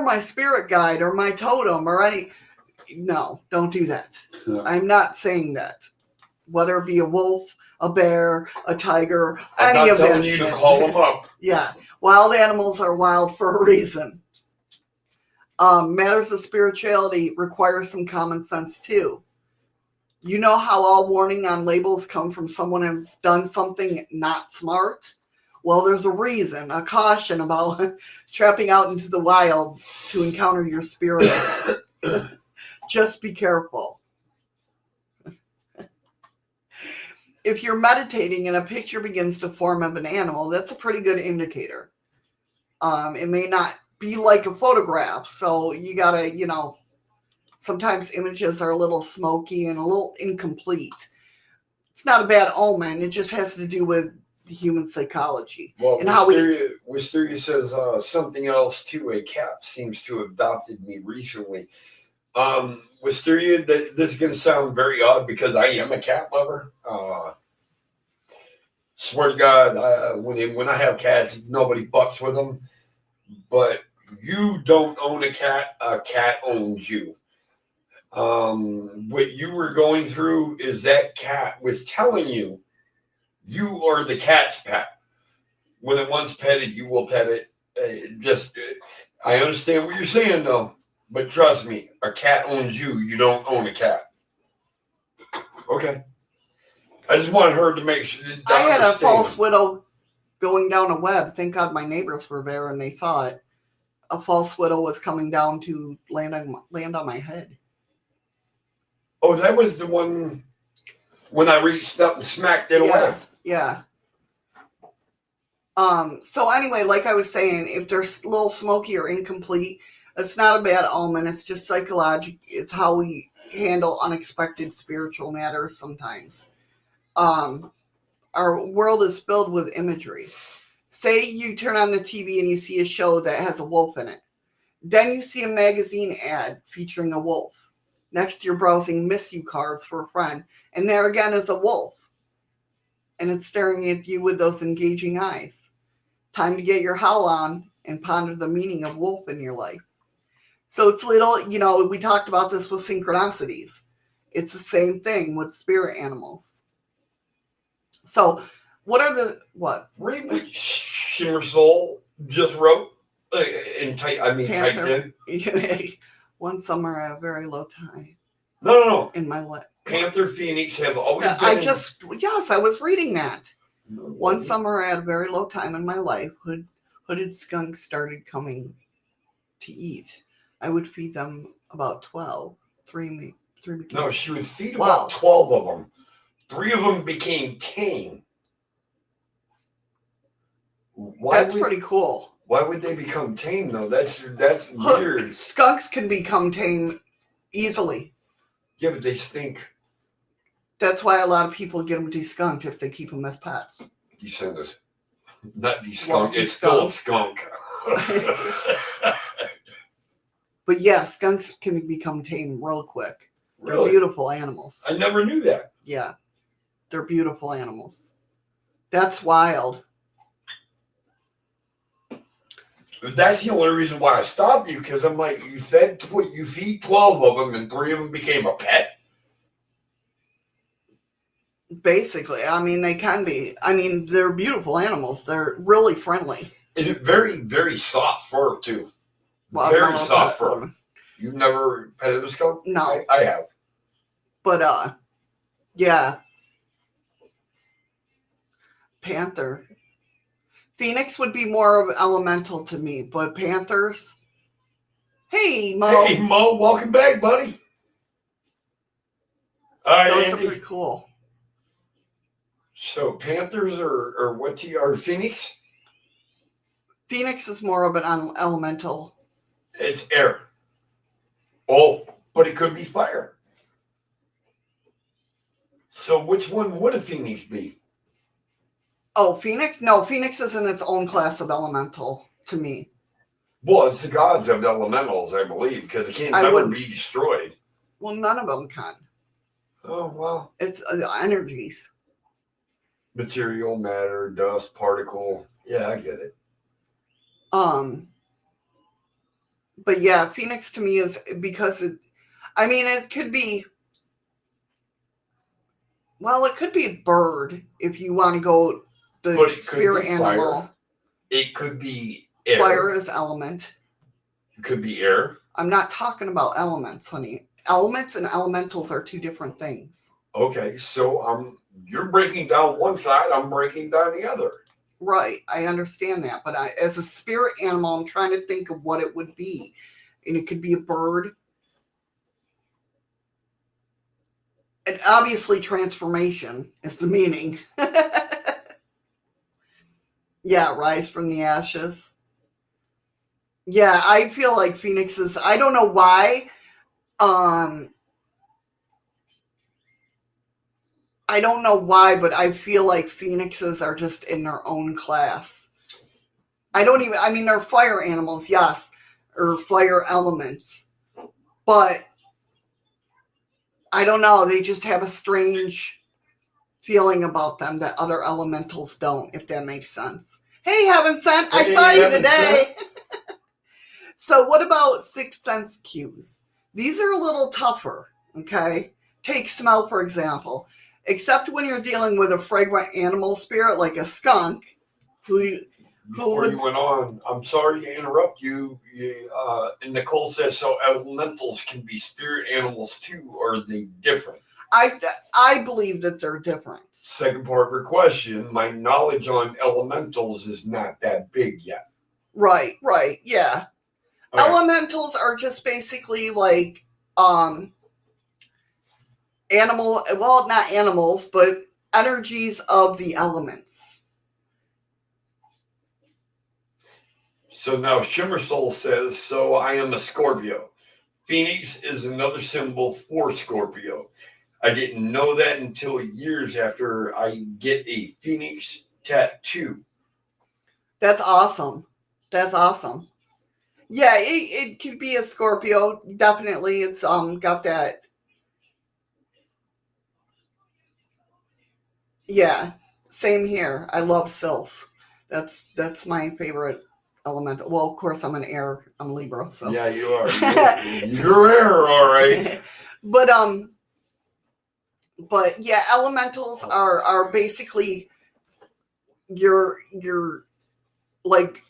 my spirit guide or my totem or any. No, don't do that. Yeah. I'm not saying that. Whether it be a wolf, a bear, a tiger, any of that. I'm not telling you to call them up. Yeah. Wild animals are wild for a reason. Matters of spirituality require some common sense too. You know how all warning on labels come from someone who done something not smart? Well, there's a reason, a caution about trapping out into the wild to encounter your spirit. Just be careful. If you're meditating and a picture begins to form of an animal, that's a pretty good indicator. It may not be like a photograph, so you gotta, sometimes images are a little smoky and a little incomplete. It's not a bad omen. It just has to do with the human psychology. Well, and Wisteria says something else too. A cat seems to have adopted me recently. Wisteria, this is going to sound very odd because I am a cat lover. Swear to God, when I have cats, nobody fucks with them. But you don't own a cat owns you. What you were going through is that cat was telling you you are the cat's pet. When it wants petted, you will pet it. I understand what you're saying though, but trust me, a cat owns you. You don't own a cat. Okay. I just want her to make sure. I had a false widow going down a web. Thank God my neighbors were there and they saw it. A false widow was coming down to land on my head. Oh, that was the one when I reached up and smacked it away. Yeah. So anyway, like I was saying, if they're a little smoky or incomplete, it's not a bad omen. It's just psychological. It's how we handle unexpected spiritual matters sometimes. Our world is filled with imagery. Say you turn on the TV and you see a show that has a wolf in it. Then you see a magazine ad featuring a wolf. Next, you're browsing miss you cards for a friend, and there again is a wolf. And it's staring at you with those engaging eyes. Time to get your howl on and ponder the meaning of wolf in your life. So it's little, we talked about this with synchronicities. It's the same thing with spirit animals. So what? Read what Shimmer Soul just wrote. Typed in. One summer at a very low time. No. In my life. Panther, Phoenix have always been... I was reading that. One summer at a very low time in my life, hooded skunks started coming to eat. I would feed them about 12. Three became... No, she would feed about 12 of them. 3 of them became tame. That's pretty cool. Why would they become tame, though? That's weird. Skunks can become tame easily. Yeah, but they stink. That's why a lot of people get them deskunked if they keep them as pets. Descended. Not deskunked. It's still a skunk. But yeah, skunks can become tame real quick. They're Really? beautiful animals. I never knew that. Yeah. They're beautiful animals. That's wild. That's the only reason why I stopped you, because I'm like, you feed 12 of them and 3 of them became a pet? Basically, they can be. They're beautiful animals. They're really friendly. And very, very soft fur, too. Well, very soft fur. You've never petted a skunk? No. I have. But, yeah. Panther. Phoenix would be more of elemental to me, but panthers... Hey, Mo. Hey, Mo. Welcome back, buddy. Those Andy. are pretty cool. So panthers are Phoenix? Phoenix is more of an elemental. It's air. Oh, but it could be fire. So which one would a Phoenix be? Oh, Phoenix? No, Phoenix is in its own class of elemental to me. Well, it's the gods of elementals, I believe, because it can't never be destroyed. Well, none of them can. Oh, well. It's energies. Material, matter, dust, particle. Yeah, I get it. But yeah, Phoenix to me is because it could be, well, it could be a bird if you want to go the spirit animal. Fire. It could be air. Fire is element. It could be air. I'm not talking about elements, honey. Elements and elementals are two different things. Okay, so you're breaking down one side, I'm breaking down the other. Right, I understand that, but as a spirit animal, I'm trying to think of what it would be. And it could be a bird. And obviously transformation is the meaning. Yeah, rise from the ashes. Yeah, I feel like phoenixes, I don't know why. I don't know why, but I feel like phoenixes are just in their own class. They're fire animals, yes, or fire elements. But I don't know, they just have a strange feeling about them that other elementals don't, if that makes sense. Hey, Heaven Sent, I Hey, saw you Heaven today. So what about sixth sense cues? These are a little tougher, okay? Take smell, for example. Except when you're dealing with a fragrant animal spirit like a skunk, Before you went on, I'm sorry to interrupt you. And Nicole says, so elementals can be spirit animals too, or are they different? I believe that they're different. Second part of her question, my knowledge on elementals is not that big yet. Right, yeah. Okay. Elementals are just basically like not animals, but energies of the elements. So now Shimmer Soul says, so I am a Scorpio. Phoenix is another symbol for Scorpio. I didn't know that until years after I get a Phoenix tattoo. That's awesome. Yeah, it could be a Scorpio. Definitely, it's got that. Yeah, same here. I love Sylphs. That's my favorite elemental. Well, of course, I'm an air. I'm Libra. So Yeah, you are. You're air, all right. But yeah, elementals are basically your like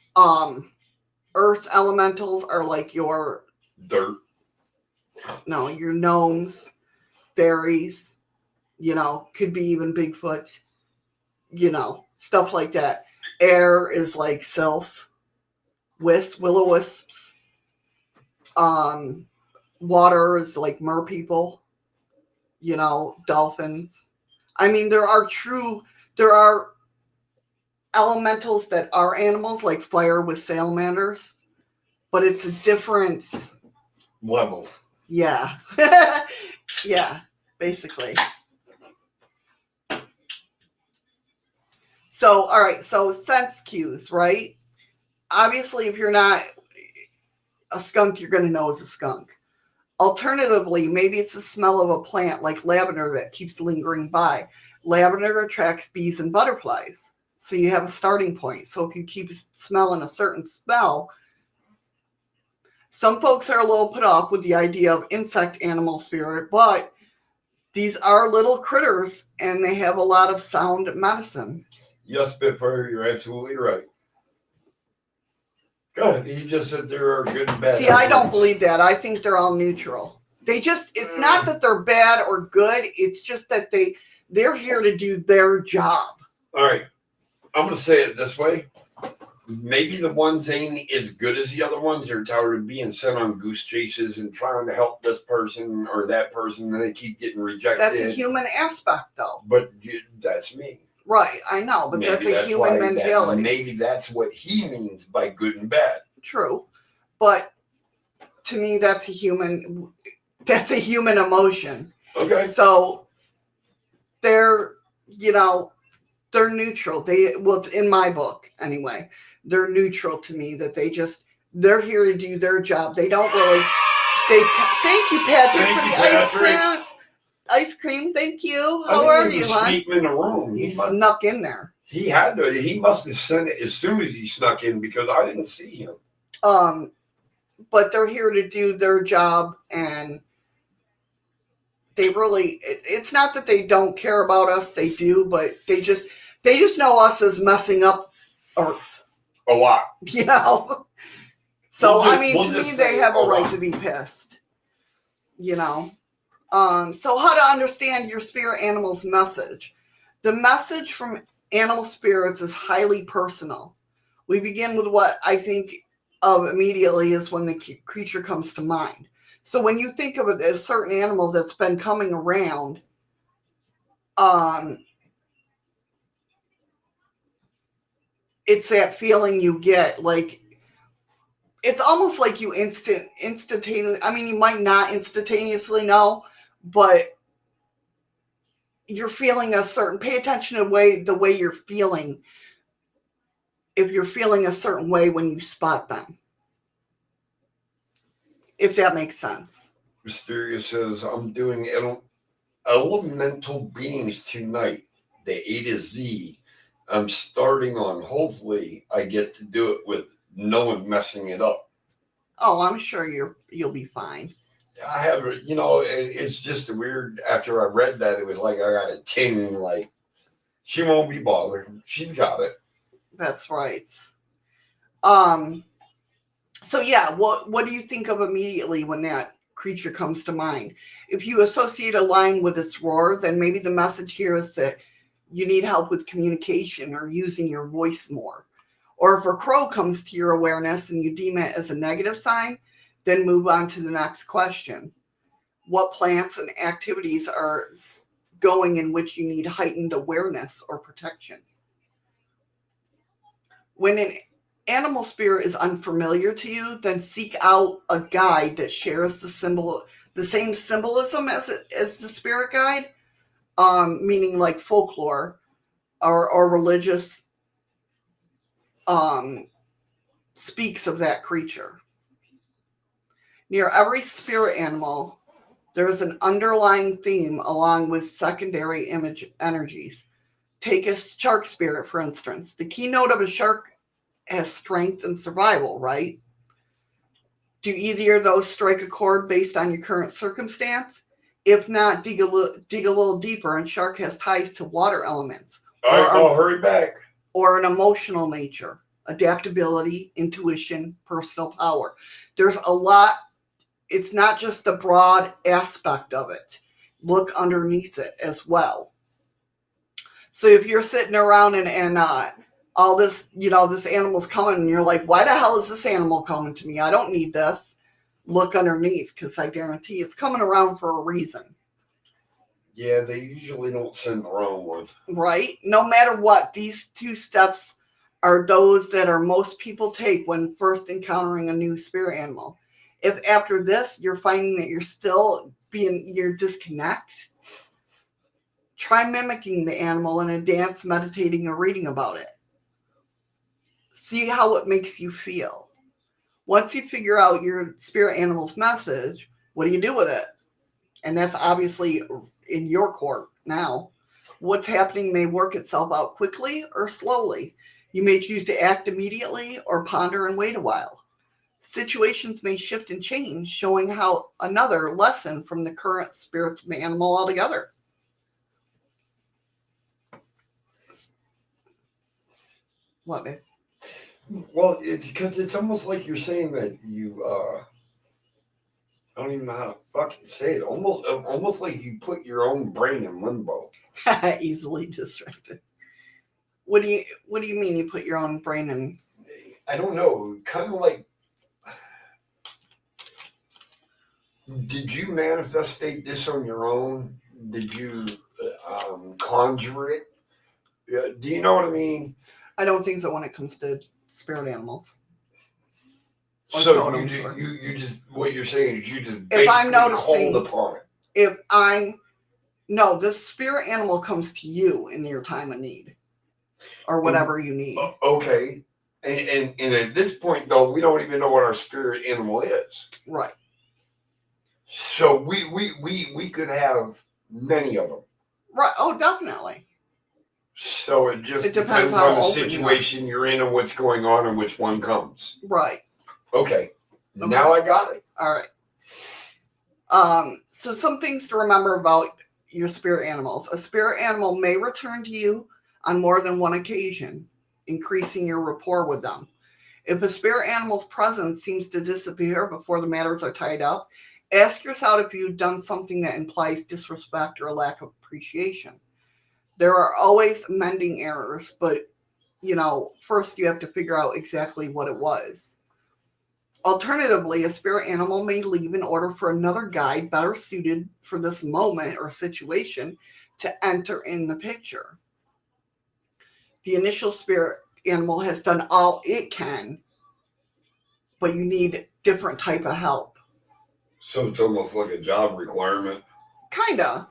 earth elementals are like your Dirt. No, your gnomes, fairies, could be even Bigfoot, stuff like that. Air is like sylphs, will-o-wisps. Water is like mer people, dolphins. I mean, there are elementals that are animals, like fire with salamanders, but it's a different level. Yeah. Yeah, basically. So, all right. So sense cues, right? Obviously, if you're not a skunk, you're going to know it's a skunk. Alternatively, maybe it's the smell of a plant like lavender that keeps lingering by. Lavender attracts bees and butterflies. So you have a starting point. So if you keep smelling a certain smell, some folks are a little put off with the idea of insect animal spirit, but these are little critters and they have a lot of sound medicine. Yes, Spitfire, you're absolutely right. Go ahead. He just said there are good and bad. See, I don't believe that. I think they're all neutral. It's not that they're bad or good. It's just that they're here to do their job. All right. I'm going to say it this way. Maybe the ones ain't as good as the other ones. They're tired of being sent on goose chases and trying to help this person or that person, and they keep getting rejected. That's a human aspect, though. But that's me. Right, I know, but maybe that's a human mentality. Maybe that's what he means by good and bad. True, but to me, that's a human emotion. Okay. So they're neutral. In my book anyway, they're neutral to me. That they're here to do their job. They don't really. Thank you, Patrick, for the ice cream. Ice cream, thank you. How are you, hon? Sneak him in the room. He snuck in there. He had to. He must have sent it as soon as he snuck in because I didn't see him. But they're here to do their job, and they really. It's not that they don't care about us. They do, but they just know us as messing up Earth a lot. So to me, they have a right to be pissed. So how to understand your spirit animal's message. The message from animal spirits is highly personal. We begin with what I think of immediately is when the creature comes to mind. So when you think of it as a certain animal that's been coming around, it's that feeling you get, like it's almost like you instantaneously. I mean, you might not instantaneously know, but you're feeling a certain. Pay attention to the way you're feeling. If you're feeling a certain way when you spot them, if that makes sense. Mysterious says, "I'm doing elemental beings tonight. the A to Z, I'm starting on, hopefully I get to do it with no one messing it up. Oh, I'm sure you'll be fine. I have, it's just weird. After I read that, it was like I got a ting, like, she won't be bothered. She's got it. That's right. So yeah, what do you think of immediately when that creature comes to mind? If you associate a line with its roar, then maybe the message here is that you need help with communication or using your voice more. Or if a crow comes to your awareness and you deem it as a negative sign, then move on to the next question. What plants and activities are going in which you need heightened awareness or protection? When an animal spirit is unfamiliar to you, then seek out a guide that shares the same symbolism as the spirit guide, meaning like folklore or religious speaks of that creature. Near every spirit animal, there is an underlying theme along with secondary image energies. Take a shark spirit, for instance. The keynote of a shark has strength and survival, right? Do either of those strike a chord based on your current circumstance? If not, dig a little deeper, and shark has ties to water elements. All right, I'll hurry back. Or an emotional nature, adaptability, intuition, personal power. There's a lot. It's not just the broad aspect of it. Look underneath it as well. So if you're sitting around and all this, this animal's coming, and you're like, why the hell is this animal coming to me? I don't need this. Look underneath, because I guarantee it's coming around for a reason. Yeah, they usually don't send the wrong ones. Right? No matter what, these two steps are those that are most people take when first encountering a new spirit animal. If after this you're finding that you're disconnect, try mimicking the animal in a dance, meditating, or reading about it. See how it makes you feel. Once you figure out your spirit animal's message, what do you do with it? And that's obviously in your court now. What's happening may work itself out quickly or slowly. You may choose to act immediately or ponder and wait a while. Situations may shift and change, showing how another lesson from the current spirit animal altogether. What, man? Well, it's because it's almost like you're saying that you, I don't even know how to fucking say it. Almost like you put your own brain in limbo. Easily distracted. What do you mean you put your own brain in? I don't know. Kind of like, did you manifestate this on your own? Did you conjure it? Do you know what I mean? I don't think so when it comes to spirit animals. So you just, what you're saying is you just basically if I'm noticing, called upon it. No, this spirit animal comes to you in your time of need or whatever you need. Okay. And at this point, though, we don't even know what our spirit animal is. Right. So we could have many of them. Right. Oh, definitely. So it depends on the situation you're in and what's going on and which one comes. Right. Okay. Now I got it. All right. So some things to remember about your spirit animals. A spirit animal may return to you on more than one occasion, increasing your rapport with them. If a spirit animal's presence seems to disappear before the matters are tied up, ask yourself if you've done something that implies disrespect or a lack of appreciation. There are always mending errors, but, first you have to figure out exactly what it was. Alternatively, a spirit animal may leave in order for another guide better suited for this moment or situation to enter in the picture. The initial spirit animal has done all it can, but you need different type of help. So it's almost like a job requirement. Kinda.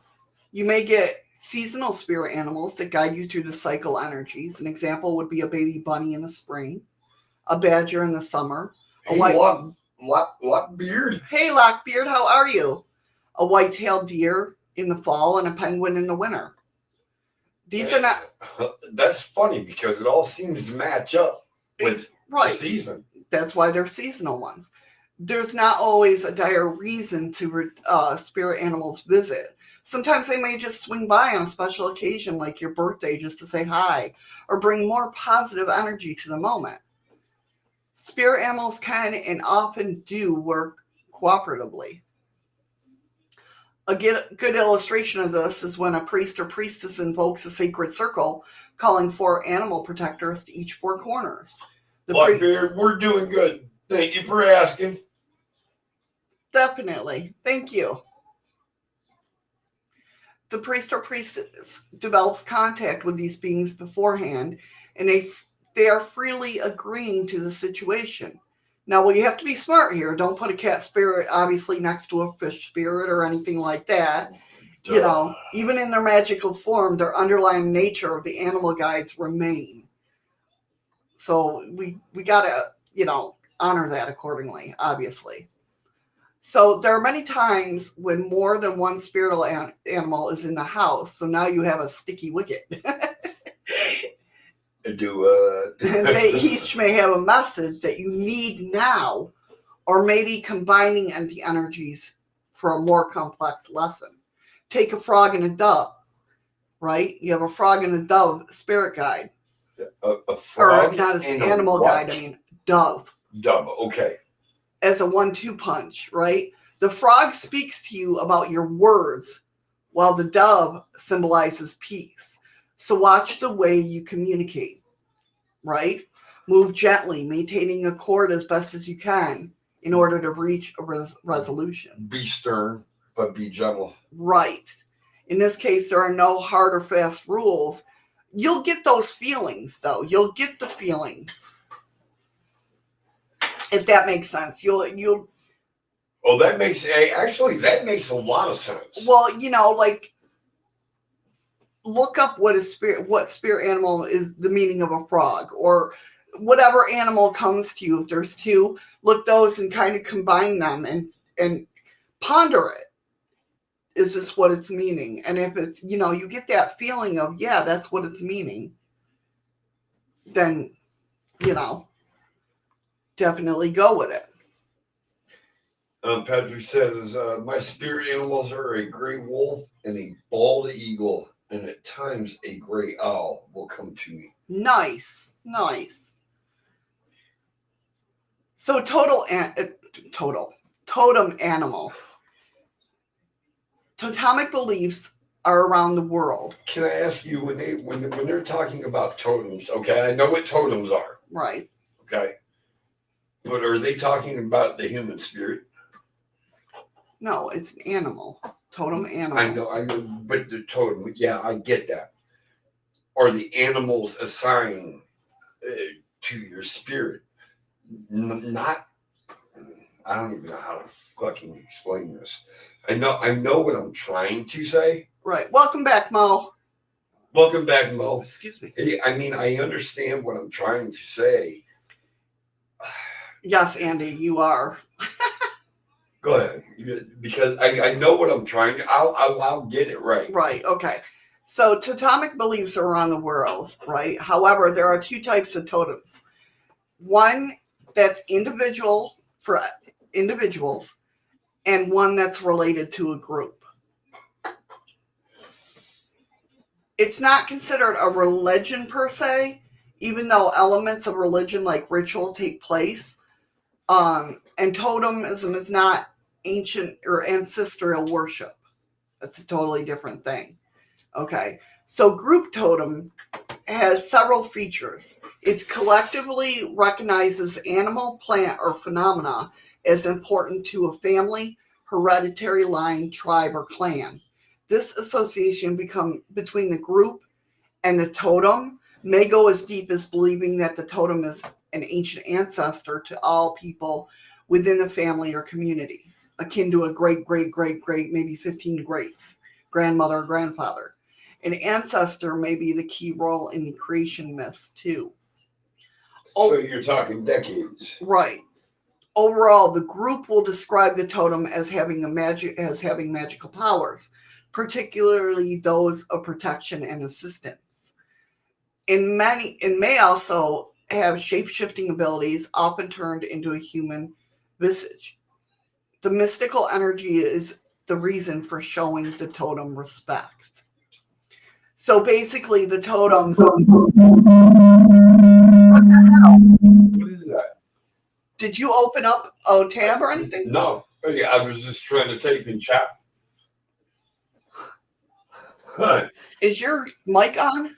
You may get seasonal spirit animals that guide you through the cycle energies. An example would be a baby bunny in the spring, a badger in the summer. Hey, Lockbeard. Hey, Lockbeard, how are you? A white-tailed deer in the fall and a penguin in the winter. These are not That's funny because it all seems to match up with right. the season. That's why they're seasonal ones. There's not always a dire reason to spirit animals visit. Sometimes they may just swing by on a special occasion like your birthday just to say hi or bring more positive energy to the moment. Spirit animals can and often do work cooperatively. A good illustration of this is when a priest or priestess invokes a sacred circle, calling for animal protectors to each four corners. Blackbeard, we're doing good. Thank you for asking. Definitely. Thank you. The priest or priestess develops contact with these beings beforehand, and they are freely agreeing to the situation. Now, well, you have to be smart here. Don't put a cat spirit, obviously, next to a fish spirit or anything like that. Duh. You know, even in their magical form, their underlying nature of the animal guides remain. So we got to, honor that accordingly, obviously. So there are many times when more than one spiritual animal is in the house. So now you have a sticky wicket. And they each may have a message that you need now, or maybe combining the energies for a more complex lesson. Take a frog and a dove, right? You have a frog and a dove spirit guide. A frog or not as and animal a what? guide, I mean dove. Dove, okay. As a 1-2 punch, right? The frog speaks to you about your words, while the dove symbolizes peace. So watch the way you communicate, right? Move gently, maintaining a chord as best as you can in order to reach a resolution. Be stern, but be gentle. Right. In this case, there are no hard or fast rules. You'll get those feelings, though. You'll get the feelings. If that makes sense. You'll. Oh, that makes a lot of sense. Well, like, look up what spirit animal is the meaning of a frog, or whatever animal comes to you. If there's two, look those and kind of combine them and ponder it. Is this what it's meaning? And if it's, you get that feeling of, yeah, that's what it's meaning, then, definitely go with it. Patrick says, my spirit animals are a gray wolf and a bald eagle, and at times a gray owl will come to me. Nice. So totem animal. Totemic beliefs are around the world. Can I ask you, when they're talking about totems, okay, I know what totems are. Right. Okay. But are they talking about the human spirit? No, it's an animal. Totem animals. I know, but the totem, yeah, I get that. Are the animals assigned to your spirit? Not, I don't even know how to fucking explain this. I know what I'm trying to say. Right. Welcome back, Mo. Welcome back, Mo. Excuse me. I mean, I understand what I'm trying to say. Yes, Andy, you are. Go ahead, because I know what I'm trying to. I'll get it right. Right. Okay. So totemic beliefs are around the world, right? However, there are two types of totems. One that's individual for individuals, and one that's related to a group. It's not considered a religion per se, even though elements of religion like ritual take place. And totemism is not ancient or ancestral worship. That's a totally different thing. Okay. So group totem has several features. It collectively recognizes animal, plant, or phenomena as important to a family, hereditary line, tribe, or clan. This association between the group and the totem may go as deep as believing that the totem is an ancient ancestor to all people within a family or community, akin to a great, maybe 15 greats, grandmother or grandfather. An ancestor may be the key role in the creation myths too. So you're talking decades. Right. Overall, the group will describe the totem as having magical powers, particularly those of protection and assistance. It may also have shape-shifting abilities, often turned into a human visage. The mystical energy is the reason for showing the totem respect. So basically, the totems. What the hell? What is that? Did you open up a tab or anything? No. I was just trying to type in chat. Is your mic on?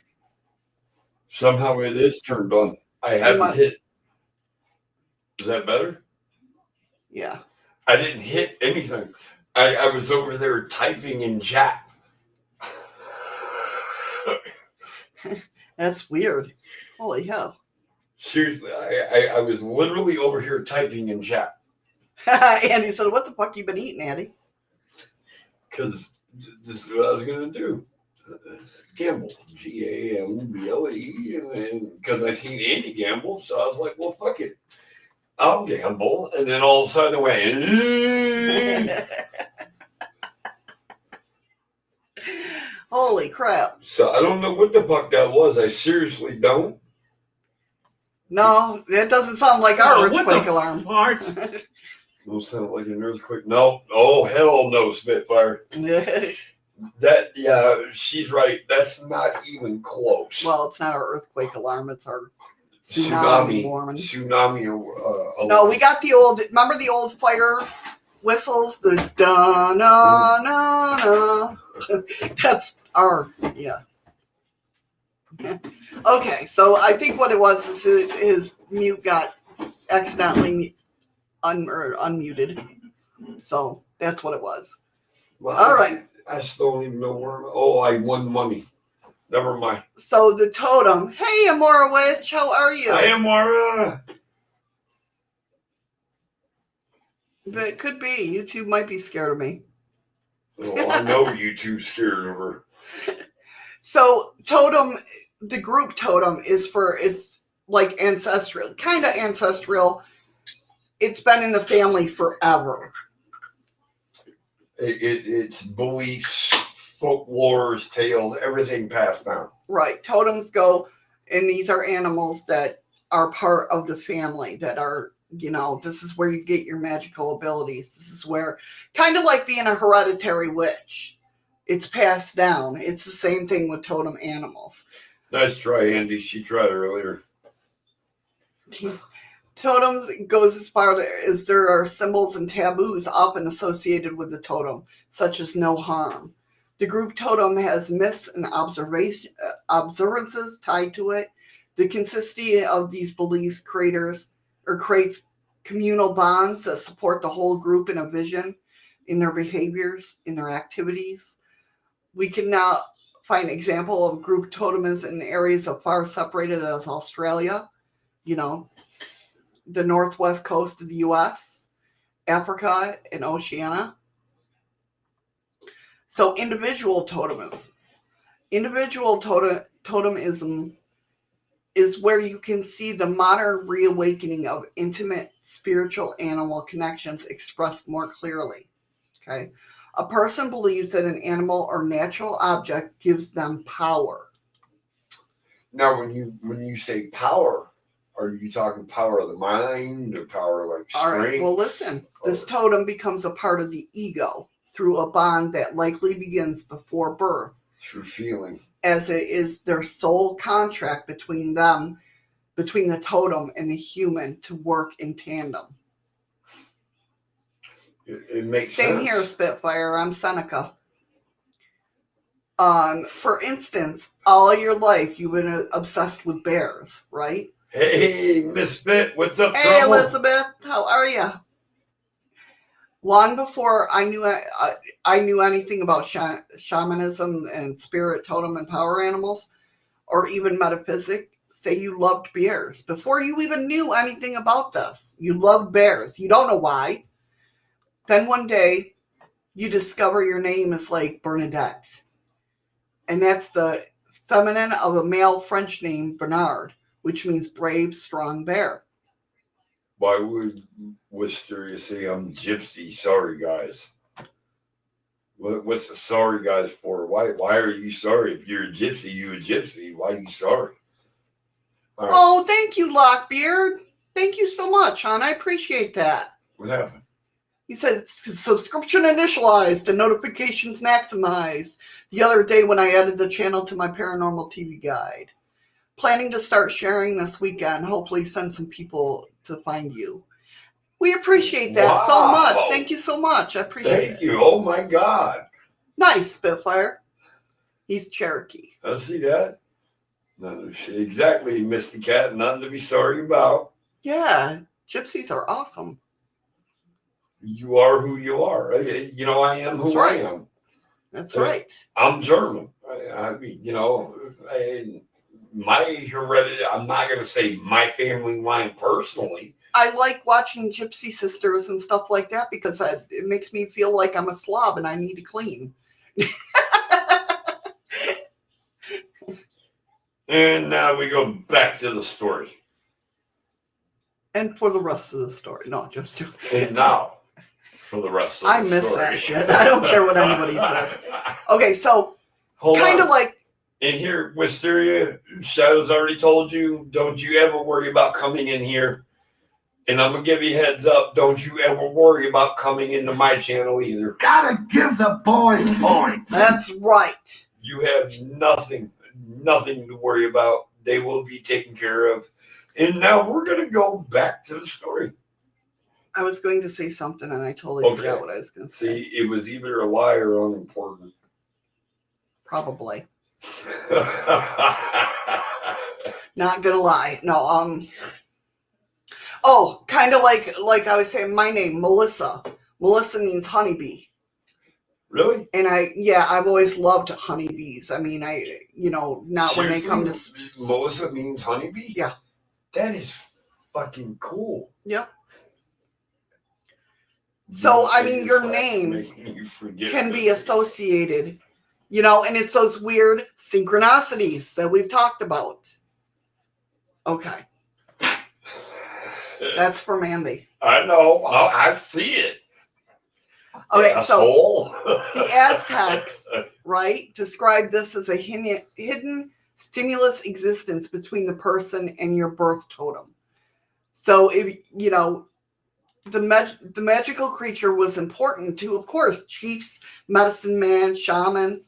Somehow it is turned on. I haven't hit. Is that better? Yeah. I didn't hit anything. I was over there typing in chat. That's weird. Holy hell. Seriously, I was literally over here typing in chat. Andy said, what the fuck you been eating, Andy? Because this is what I was going to do. Gamble. Gamble. And because I seen Andy gamble, so I was like, well, fuck it. I'll gamble. And then all of a sudden I went. Holy crap. So I don't know what the fuck that was. I seriously don't. No, that doesn't sound like our earthquake alarm. Fart? Don't sound like an earthquake. No. Oh, hell no, Spitfire. That, yeah, she's right. That's not even close. Well, it's not our earthquake alarm. It's our tsunami alarm. Tsunami alarm. No, we got the old, remember the old fire whistles? The da-na-na-na. That's our, yeah. Okay, so I think what it was is his mute got accidentally unmuted. So that's what it was. Well, all right. I still don't even know where. Oh, I won money. Never mind. So the totem. Hey, Amora Witch, how are you? Hi, Amora. But it could be. YouTube might be scared of me. Oh, I know YouTube's scared of her. So totem, the group totem is for, it's like ancestral, kind of ancestral. It's been in the family forever. It's beliefs, folklores, tales, everything passed down. Right. Totems go, and these are animals that are part of the family, that are, you know, this is where you get your magical abilities. This is where, kind of like being a hereditary witch. It's passed down. It's the same thing with totem animals. Nice try, Andy. She tried earlier. Totems goes as far as there are symbols and taboos often associated with the totem, such as no harm. The group totem has myths and observances tied to it. The consistency of these beliefs creates communal bonds that support the whole group in a vision, in their behaviors, in their activities. We can now find example of group totems in areas of far separated as Australia, you know, the northwest coast of the U.S., Africa, and Oceania. So individual totemism. Individual totemism is where you can see the modern reawakening of intimate spiritual animal connections expressed more clearly. Okay. A person believes that an animal or natural object gives them power. Now, when you say power, are you talking power of the mind or power like strength? All right, well, listen. This totem becomes a part of the ego through a bond that likely begins before birth. Through feeling. As it is their soul contract between them, between the totem and the human to work in tandem. It makes Same sense. here, Spitfire. I'm Seneca. For instance, all your life you've been obsessed with bears, right? Hey, Misfit, what's up, Hey, trouble? Elizabeth, how are you? Long before I knew anything about shamanism and spirit, totem, and power animals, or even metaphysics, say you loved bears. Before you even knew anything about this, you loved bears. You don't know why. Then one day, you discover your name is like Bernadette. And that's the feminine of a male French name, Bernard, which means brave, strong bear. Why would Wisteria say I'm gypsy? Sorry, guys. What's the sorry guys for? Why are you sorry? If you're a gypsy. Why are you sorry? All right. Oh, thank you, Lockbeard. Thank you so much, hon. I appreciate that. What happened? He said subscription initialized and notifications maximized the other day when I added the channel to my paranormal TV guide. Planning to start sharing this weekend. Hopefully send some people to find you. We appreciate that so much. Wow. Thank you so much. I appreciate it. Thank you. Oh my God. Nice, Spitfire. He's Cherokee. I see that. No, exactly, Misty Cat. Nothing to be sorry about. Yeah, gypsies are awesome. You are who you are. You know, I am who That's right. I am. That's right. I'm German. I mean, you know, my heredity, I'm not going to say my family line personally. I like watching Gypsy Sisters and stuff like that because it makes me feel like I'm a slob and I need to clean. And now we go back to the story. And for the rest of the story. No, just joking. And now, for the rest of the story. I miss that shit. I don't care what anybody says. Okay, so kind of like. In here, Wisteria, Shadow's already told you, don't you ever worry about coming in here. And I'm going to give you a heads up, don't you ever worry about coming into my channel either. Gotta give the boy points. That's right. You have nothing to worry about. They will be taken care of. And now we're going to go back to the story. I was going to say something and I totally forgot what I was going to say. See, it was either a lie or unimportant. Probably. Not gonna lie. No, oh, kind of like I was saying, my name, Melissa. Melissa means honeybee. Really? And I've always loved honeybees. I mean, not seriously? when they come to. Melissa means honeybee? Yeah. That is fucking cool. Yep. So, I mean, your name can be associated, and it's those weird synchronicities that we've talked about. Okay. That's for Mandy. I know. I see it. Okay, Asshole. so the Aztecs, right, describe this as a hidden stimulus existence between the person and your birth totem. So, if the magical creature was important to, of course, chiefs, medicine men, shamans.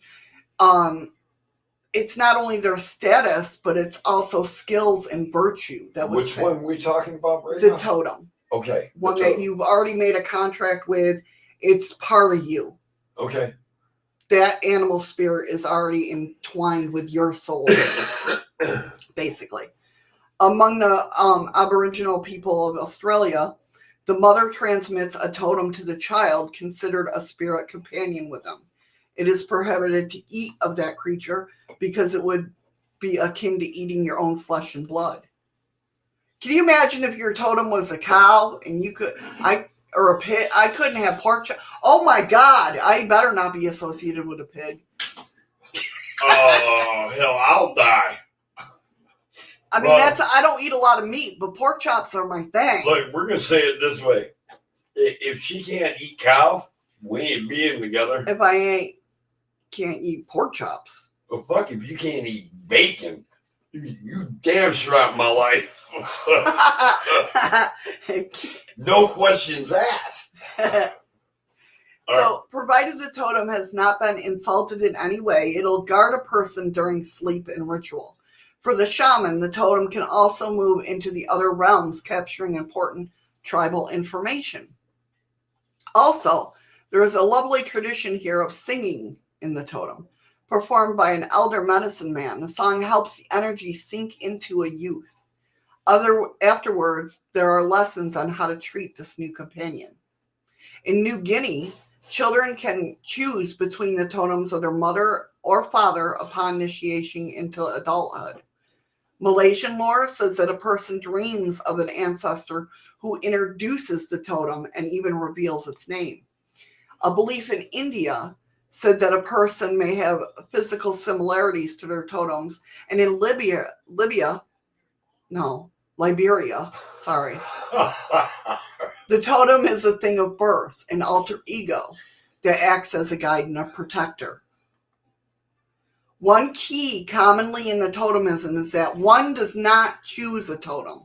It's not only their status, but it's also skills and virtue. Which one are we talking about right now? now? The totem. Okay. One that you've already made a contract with. It's part of you. Okay. That animal spirit is already entwined with your soul, basically. Among the Aboriginal people of Australia, the mother transmits a totem to the child considered a spirit companion with them. It is prohibited to eat of that creature because it would be akin to eating your own flesh and blood. Can you imagine if your totem was a cow and or a pig? I couldn't have pork chop. Oh my God, I better not be associated with a pig. Oh, hell, I'll die. I mean, I don't eat a lot of meat, but pork chops are my thing. Look, we're going to say it this way. If she can't eat cow, we ain't being together. If I can't eat pork chops. Well, fuck, if you can't eat bacon, you damn sure out my life. No questions asked. So, provided the totem has not been insulted in any way, it'll guard a person during sleep and ritual. For the shaman, the totem can also move into the other realms, capturing important tribal information. Also, there is a lovely tradition here of singing in the totem, performed by an elder medicine man. The song helps the energy sink into a youth. Afterwards, there are lessons on how to treat this new companion. In New Guinea, children can choose between the totems of their mother or father upon initiation into adulthood. Malaysian lore says that a person dreams of an ancestor who introduces the totem and even reveals its name. A belief in India said that a person may have physical similarities to their totems, and in Liberia, the totem is a thing of birth, an alter ego. that acts as a guide and a protector. One key commonly in the totemism is that one does not choose a totem.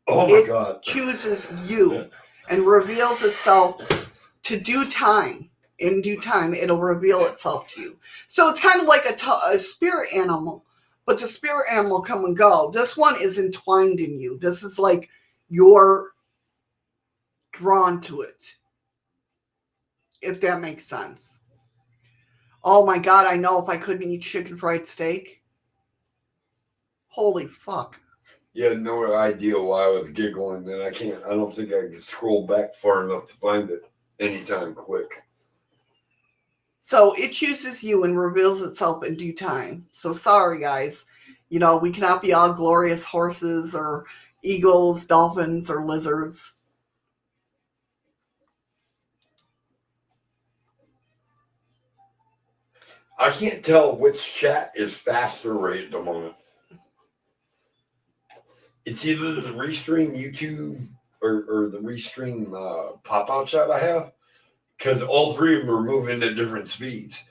Oh my It God. chooses you and reveals itself to due time. In due time, it'll reveal itself to you. So it's kind of like a spirit animal, but the spirit animal come and go. This one is entwined in you. This is like you're drawn to it, if that makes sense. Oh my God, I know if I couldn't eat chicken fried steak. Holy fuck. You had no idea why I was giggling, and I don't think I can scroll back far enough to find it anytime quick. So it chooses you and reveals itself in due time. So sorry, guys. You know, we cannot be all glorious horses or eagles, dolphins, or lizards. I can't tell which chat is faster right at the moment. It's either the Restream YouTube or the Restream pop-out chat I have, because all three of them are moving at different speeds.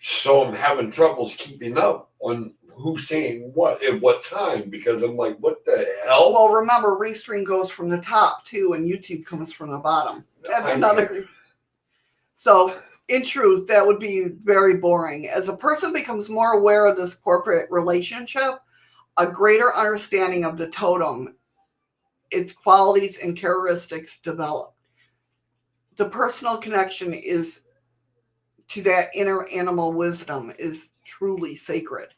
So I'm having troubles keeping up on who's saying what at what time, because I'm like, what the hell? Well, remember, Restream goes from the top, too, and YouTube comes from the bottom. That's another... So, in truth, that would be very boring. As a person becomes more aware of this corporate relationship, a greater understanding of the totem, its qualities and characteristics develop. The personal connection is to that inner animal wisdom is truly sacred.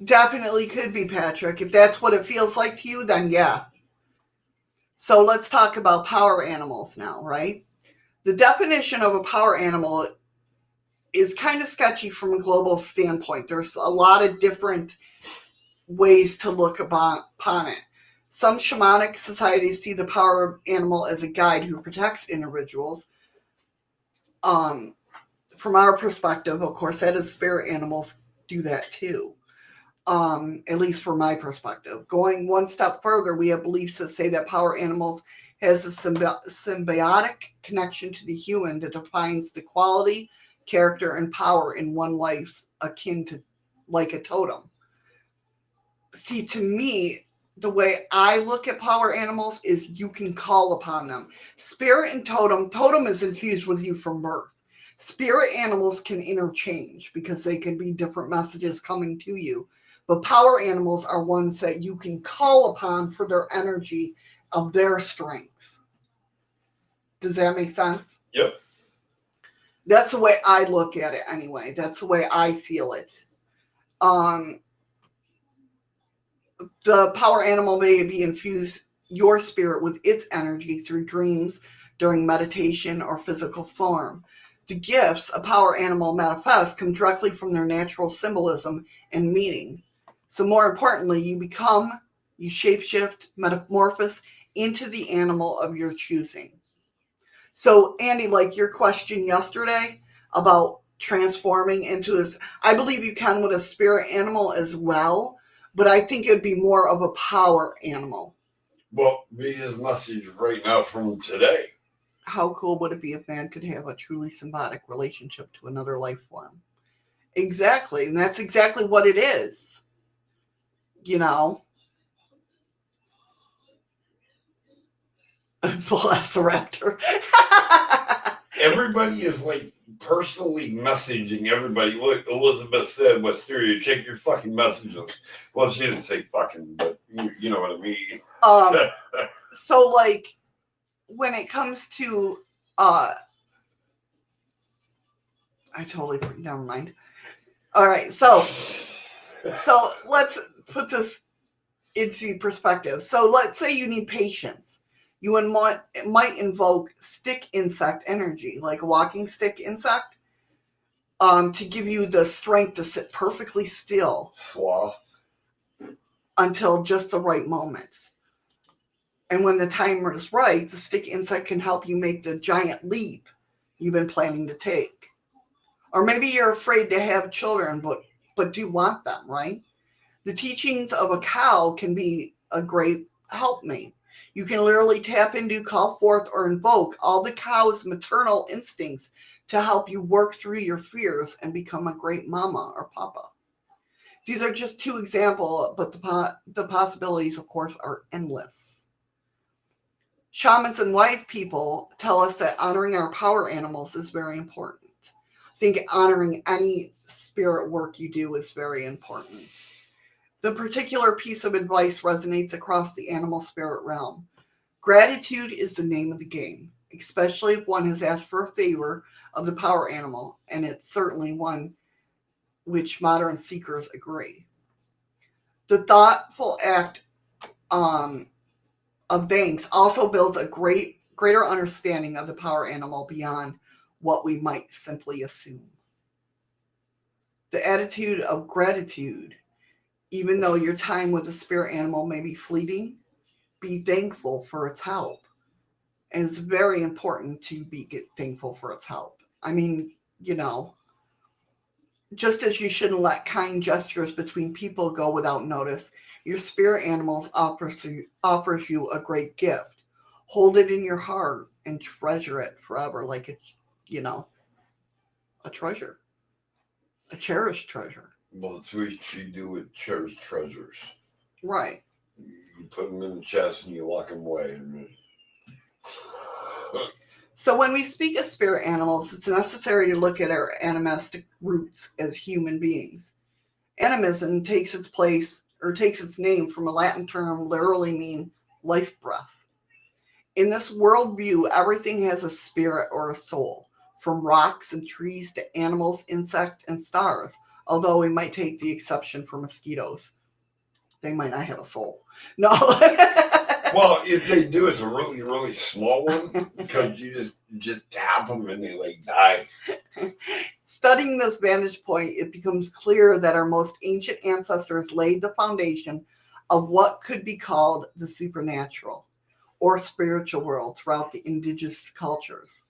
Definitely could be, Patrick. If that's what it feels like to you, then yeah. So let's talk about power animals now, right? The definition of a power animal is kind of sketchy from a global standpoint. There's a lot of different ways to look upon it. Some shamanic societies see the power animal as a guide who protects individuals. From our perspective, of course, that is spirit animals do that too. At least from my perspective. Going one step further, we have beliefs that say that power animals has a symbiotic connection to the human that defines the quality, character, and power in one life, akin to like a totem. See, to me, the way I look at power animals is you can call upon them. Spirit and totem is infused with you from birth. Spirit animals can interchange because they can be different messages coming to you. But power animals are ones that you can call upon for their energy of their strength. Does that make sense? Yep. That's the way I look at it anyway. That's the way I feel it. The power animal may be infused your spirit with its energy through dreams, during meditation, or physical form. The gifts a power animal manifests come directly from their natural symbolism and meaning. So more importantly, you shapeshift, metamorphose into the animal of your choosing. So Andy, like your question yesterday about transforming into I believe you can with a spirit animal as well, but I think it'd be more of a power animal. Well, be his message right now from today. How cool would it be if man could have a truly symbiotic relationship to another life form? Exactly. And that's exactly what it is. You know? Velociraptor. Everybody is like personally messaging everybody. Look, Elizabeth said, Wisteria, check your fucking messages. Well, she didn't say fucking, but you know what I mean. So like when it comes to I totally never mind. All right, so let's put this into perspective. So let's say you need patience. You might invoke stick insect energy, like a walking stick insect, to give you the strength to sit perfectly still. Sloth. Until just the right moment. And when the timer is right, the stick insect can help you make the giant leap you've been planning to take. Or maybe you're afraid to have children, but do want them, right? The teachings of a cow can be a great helpmate. You can literally tap into, call forth, or invoke all the cow's maternal instincts to help you work through your fears and become a great mama or papa. These are just two examples, but the possibilities, of course, are endless. Shamans and wise people tell us that honoring our power animals is very important. I think honoring any spirit work you do is very important. The particular piece of advice resonates across the animal spirit realm. Gratitude is the name of the game, especially if one has asked for a favor of the power animal, and it's certainly one which modern seekers agree. The thoughtful act of thanks also builds a greater understanding of the power animal beyond what we might simply assume. The attitude of gratitude, even though your time with the spirit animal may be fleeting, be thankful for its help. And it's very important to get thankful for its help. I mean, just as you shouldn't let kind gestures between people go without notice, your spirit animals offers you a great gift. Hold it in your heart and treasure it forever like it's, a treasure. A cherished treasure. Well, that's what you do with cherished treasures. Right. You put them in the chest and you lock them away. So when we speak of spirit animals, it's necessary to look at our animastic roots as human beings. Animism takes its name from a Latin term literally meaning life breath. In this worldview, everything has a spirit or a soul, from rocks and trees to animals, insects, and stars, although we might take the exception for mosquitoes. They might not have a soul. No. Well, if they do, it's a really, really small one because you just tap them and they die. Studying this vantage point, it becomes clear that our most ancient ancestors laid the foundation of what could be called the supernatural or spiritual world throughout the indigenous cultures.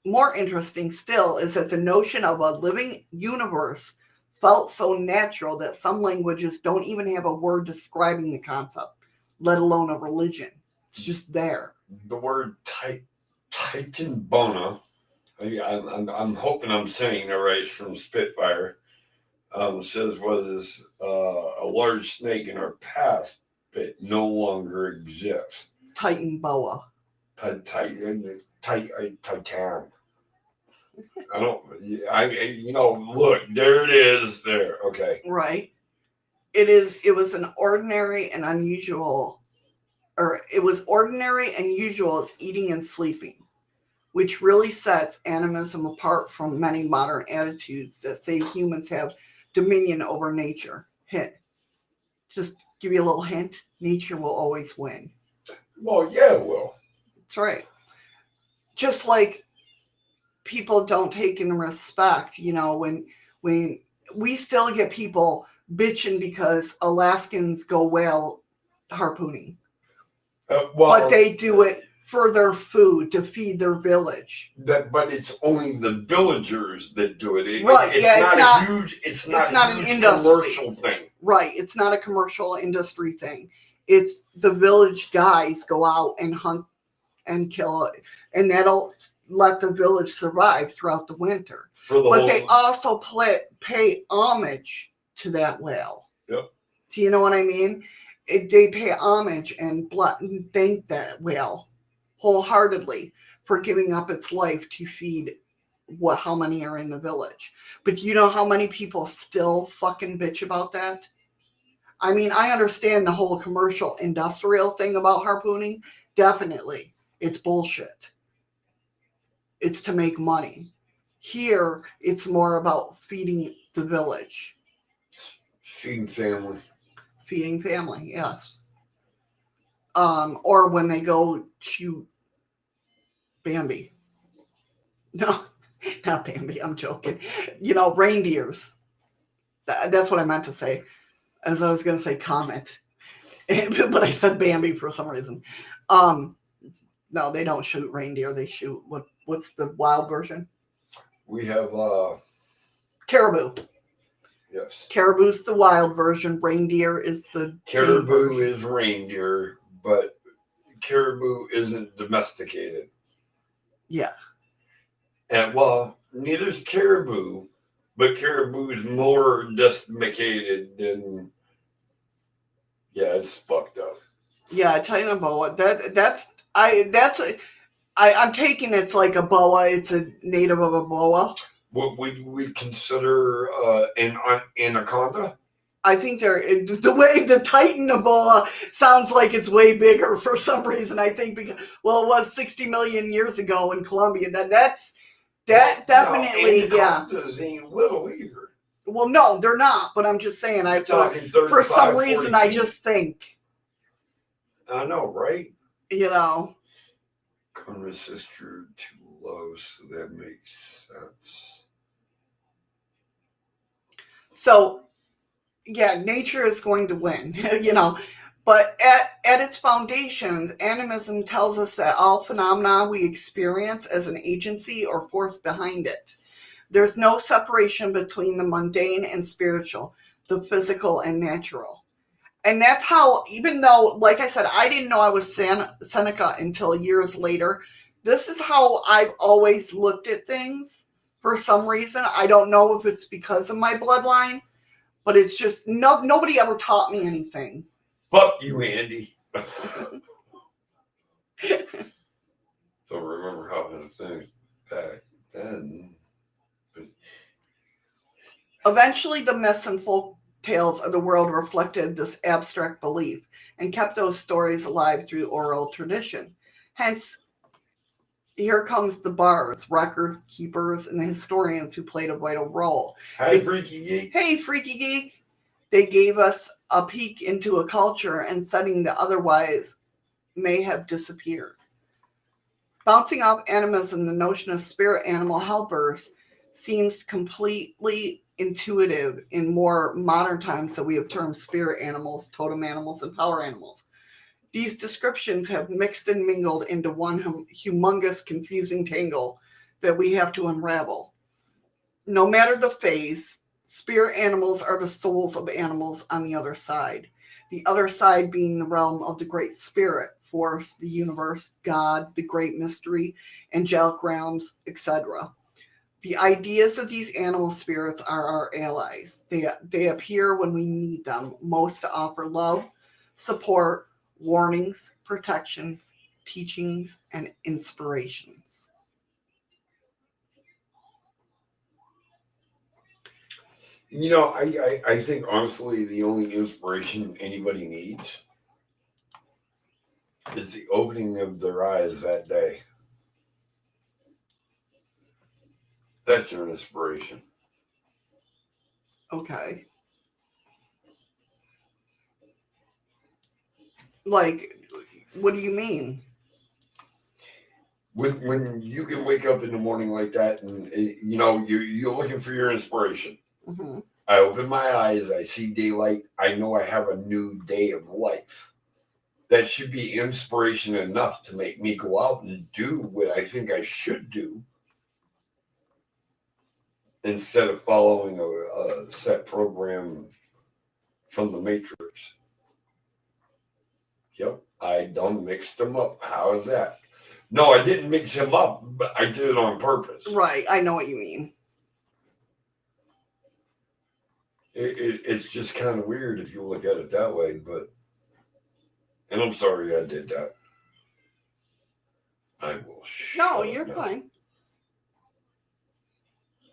More interesting still is that the notion of a living universe felt so natural that some languages don't even have a word describing the concept, let alone a religion. It's just there. The word Titanbona, I'm hoping I'm saying it right, it's from Spitfire, says was a large snake in our past, but no longer exists. Titan boa. Titan. Look, there it is there. Okay. Right. It was ordinary and unusual as eating and sleeping, which really sets animism apart from many modern attitudes that say humans have dominion over nature. Just give you a little hint, nature will always win. Well, yeah, it will. That's right. Just like people don't take in respect, when we still get people bitching because Alaskans go whale harpooning. But they do it for their food, to feed their village. But it's only the villagers that do it. Right. It's not an industry commercial thing. Right. It's not a commercial industry thing. It's the village guys go out and hunt and kill it, and that'll let the village survive throughout the winter. But they also pay homage to that whale. Yep. Do you know what I mean? They pay homage and thank that whale wholeheartedly for giving up its life to feed how many are in the village. But you know how many people still fucking bitch about that? I mean, I understand the whole commercial industrial thing about harpooning. Definitely. It's bullshit. It's to make money. Here, it's more about feeding the village. Feeding family. Feeding family, yes. Or when they go shoot Bambi. No, not Bambi, I'm joking. Reindeers. That's what I meant to say. As I was going to say Comet. But I said Bambi for some reason. No, they don't shoot reindeer. They shoot, what's the wild version? We have caribou. Yes. Caribou's the wild version. Reindeer is the caribou is reindeer. but caribou isn't domesticated. Yeah. And well, neither's caribou, but caribou is more domesticated than. Yeah, it's fucked up. Yeah, I tell you about what I'm taking it's like a boa. It's a native of a boa. What we consider an anaconda? I think the way the Titan boa sounds like it's way bigger for some reason. I think because it was 60 million years ago in Colombia. That definitely anacondas ain't little either. Well, no, they're not. But I'm just saying, Talking for some 35, reason 40 I feet. just think, I know, right? Karma's sister too low, so that makes sense. So, yeah, nature is going to win, But at its foundations, animism tells us that all phenomena we experience as an agency or force behind it. There's no separation between the mundane and spiritual, the physical and natural. And that's how, even though, like I said, I didn't know I was Seneca until years later, this is how I've always looked at things for some reason. I don't know if it's because of my bloodline, but it's just nobody ever taught me anything. Fuck you, Andy. Don't remember how to think back then. Eventually, the myths and folk tales of the world reflected this abstract belief and kept those stories alive through oral tradition. Hence, here comes the bards, record keepers, and the historians who played a vital role. Hi, Freaky Geek. Hey, Freaky Geek. They gave us a peek into a culture and setting that otherwise may have disappeared. Bouncing off animism, the notion of spirit animal helpers seems completely intuitive in more modern times that we have termed spirit animals, totem animals, and power animals. These descriptions have mixed and mingled into one humongous, confusing tangle that we have to unravel. No matter the phase, spirit animals are the souls of animals on the other side. The other side being the realm of the great spirit, force, the universe, God, the great mystery, angelic realms, etc. The ideas of these animal spirits are our allies. They appear when we need them, most to offer love, support, warnings, protection, teachings, and inspirations. I think honestly the only inspiration anybody needs is the opening of their eyes that day. That's your inspiration. Okay. Like, what do you mean? When you can wake up in the morning like that and, you're looking for your inspiration. Mm-hmm. I open my eyes, I see daylight, I know I have a new day of life. That should be inspiration enough to make me go out and do what I think I should do instead of following a set program from the Matrix. Yep, I done mixed them up. How is that? No, I didn't mix them up, but I did it on purpose. Right, I know what you mean. It's just kind of weird if you look at it that way, but... And I'm sorry I did that. I will. No, you're fine.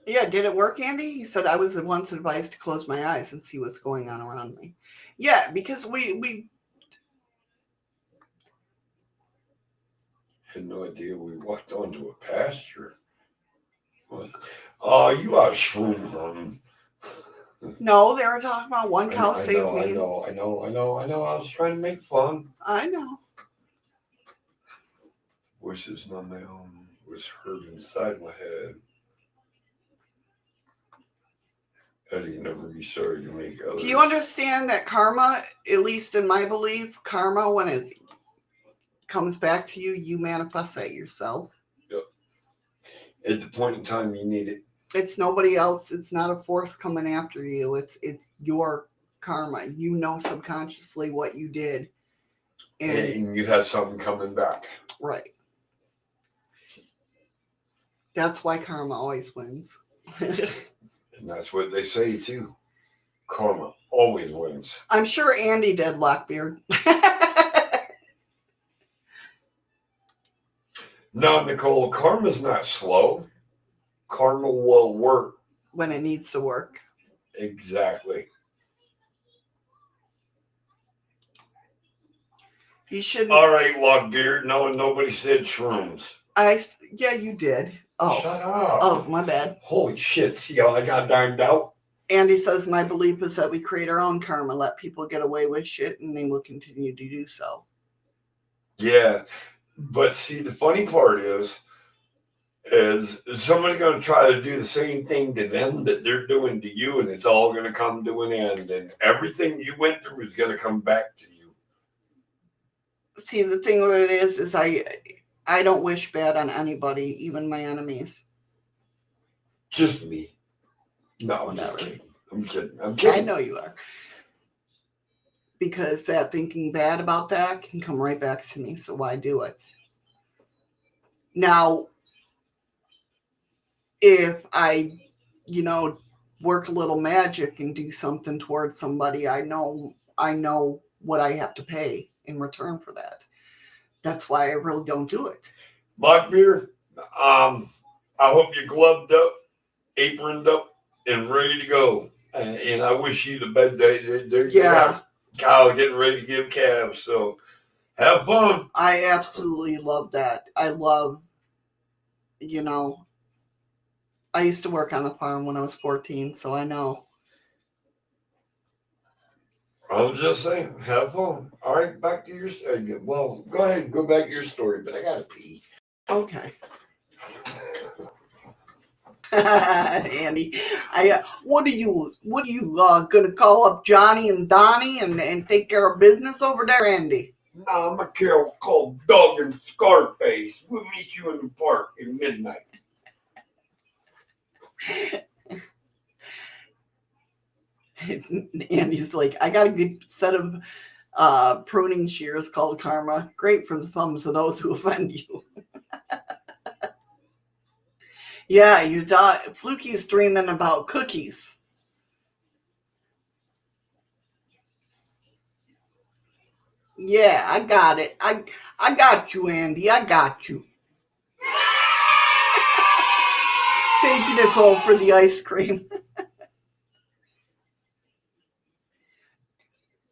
Yeah, did it work, Andy? He said I was once advised to close my eyes and see what's going on around me. Yeah, because we had no idea we walked onto a pasture. What? Oh, you are shroom. No, they were talking about one cow saved me. I know. I was trying to make fun. I know. Voices on my own was heard inside my head. Eddie, never be sorry to make others. Do you understand that karma, at least in my belief, karma, when it comes back to you, you manifest that yourself? Yep. At the point in time you need it. It's nobody else. It's not a force coming after you. It's your karma. You know subconsciously what you did. And you have something coming back. right. That's why karma always wins. And that's what they say too. Karma always wins. I'm sure Andy did, Lockbeard. No, Nicole, karma's not slow. Karma will work. When it needs to work. Exactly. You shouldn't. All right, Lockbeard. No, nobody said shrooms. Yeah, you did. Oh. Shut up. Oh, my bad. Holy shit. See how I got dimed out? Andy says, my belief is that we create our own karma, let people get away with shit, and they will continue to do so. Yeah. But see, the funny part is somebody's going to try to do the same thing to them that they're doing to you, and it's all going to come to an end. And everything you went through is going to come back to you. See, the thing of it is I don't wish bad on anybody, even my enemies. Just me. No, I'm just kidding. I'm kidding. I know you are. Because that thinking bad about that can come right back to me, so why do it? Now, if I, work a little magic and do something towards somebody, I know what I have to pay in return for that. That's why I really don't do it. Blackbeard, I hope you're gloved up, aproned up, and ready to go. And I wish you the best day. Yeah. Kyle getting ready to give calves, so have fun. I absolutely love that. I love, I used to work on a farm when I was 14, so I know. I'm just saying, have fun. All right, back to your story. Well, go ahead and go back to your story, but I gotta pee. Okay. Andy, what are you gonna call up Johnny and Donnie and take care of business over there, Andy? Nah, I'm a Carol called Dog and Scarface. We'll meet you in the park at midnight. Andy's like, I got a good set of pruning shears called Karma. Great for the thumbs of those who offend you. Yeah, Fluky's dreaming about cookies. Yeah, I got it. I got you, Andy. I got you. Thank you, Nicole, for the ice cream.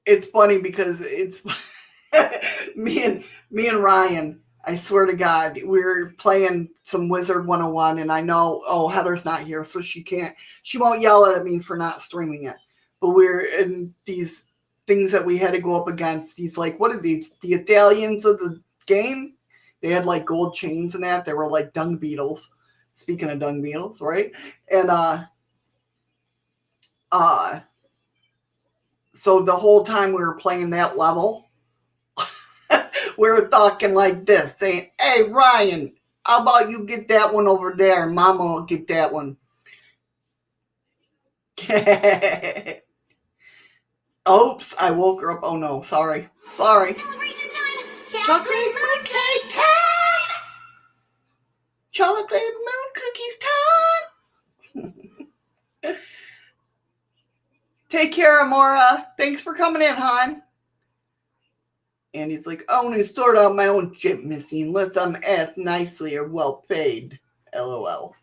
It's funny because it's me and Ryan. I swear to God, we're playing some Wizard 101, and I know, Heather's not here, so she won't yell at me for not streaming it. But we're in these things that we had to go up against. These, like, what are these? The Italians of the game? They had, like, gold chains and that. They were like dung beetles. Speaking of dung beetles, right? And, so the whole time we were playing that level, we were talking like this, saying, hey, Ryan, how about you get that one over there? And Mama will get that one. Oops, I woke her up. Oh, no, sorry. Celebration time! Chocolate mooncake time! Chocolate moon cookies time! Take care, Amora. Thanks for coming in, hon. And he's like, I want to sort out my own chip missing unless I'm asked nicely or well paid. LOL.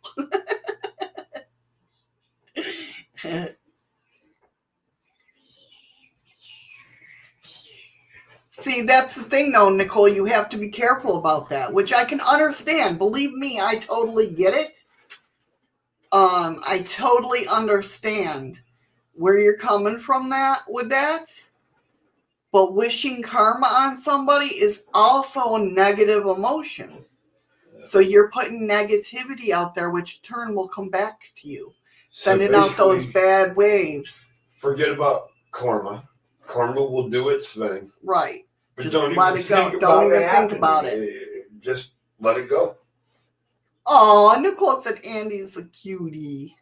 See, that's the thing, though, Nicole. You have to be careful about that, which I can understand. Believe me, I totally get it. I totally understand where you're coming from with that. But wishing karma on somebody is also a negative emotion. So you're putting negativity out there, which in turn will come back to you. Sending out those bad waves. Forget about karma. Karma will do its thing. Right. But Just don't let even it go. think Don't about even it think about it. Just let it go. Oh, Nicole said Andy's a cutie.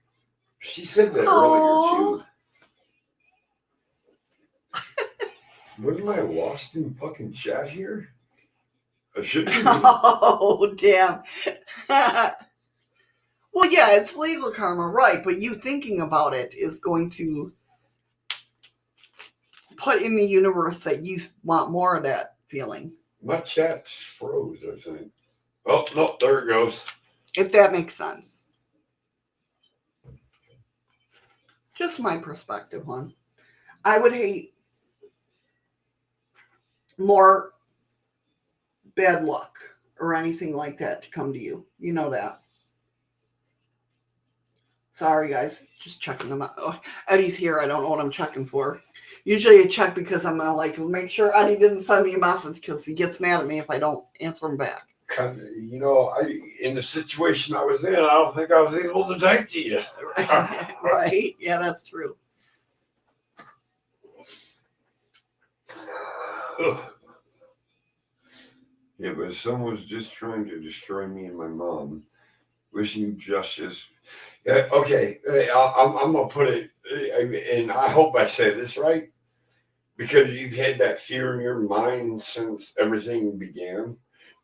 She said that Aww. earlier, too. What am I lost in fucking chat here? I should be. Oh, damn. Well, yeah, it's legal karma, right? But you thinking about it is going to put in the universe that you want more of that feeling. My chat froze, I think. Oh, no, there it goes. If that makes sense. Just my perspective, hon. I would hate more bad luck or anything like that to come to you. You know that. Sorry, guys. Just checking them out. Oh, Eddie's here. I don't know what I'm checking for. Usually I check because I'm going to like make sure Eddie didn't send me a message because he gets mad at me if I don't answer him back. You know, in the situation I was in, I don't think I was able to type to you. Right? Yeah, that's true. Yeah, but someone's just trying to destroy me and my mom. Wishing justice. Okay, I'm going to put it, and I hope I say this right, because you've had that fear in your mind since everything began.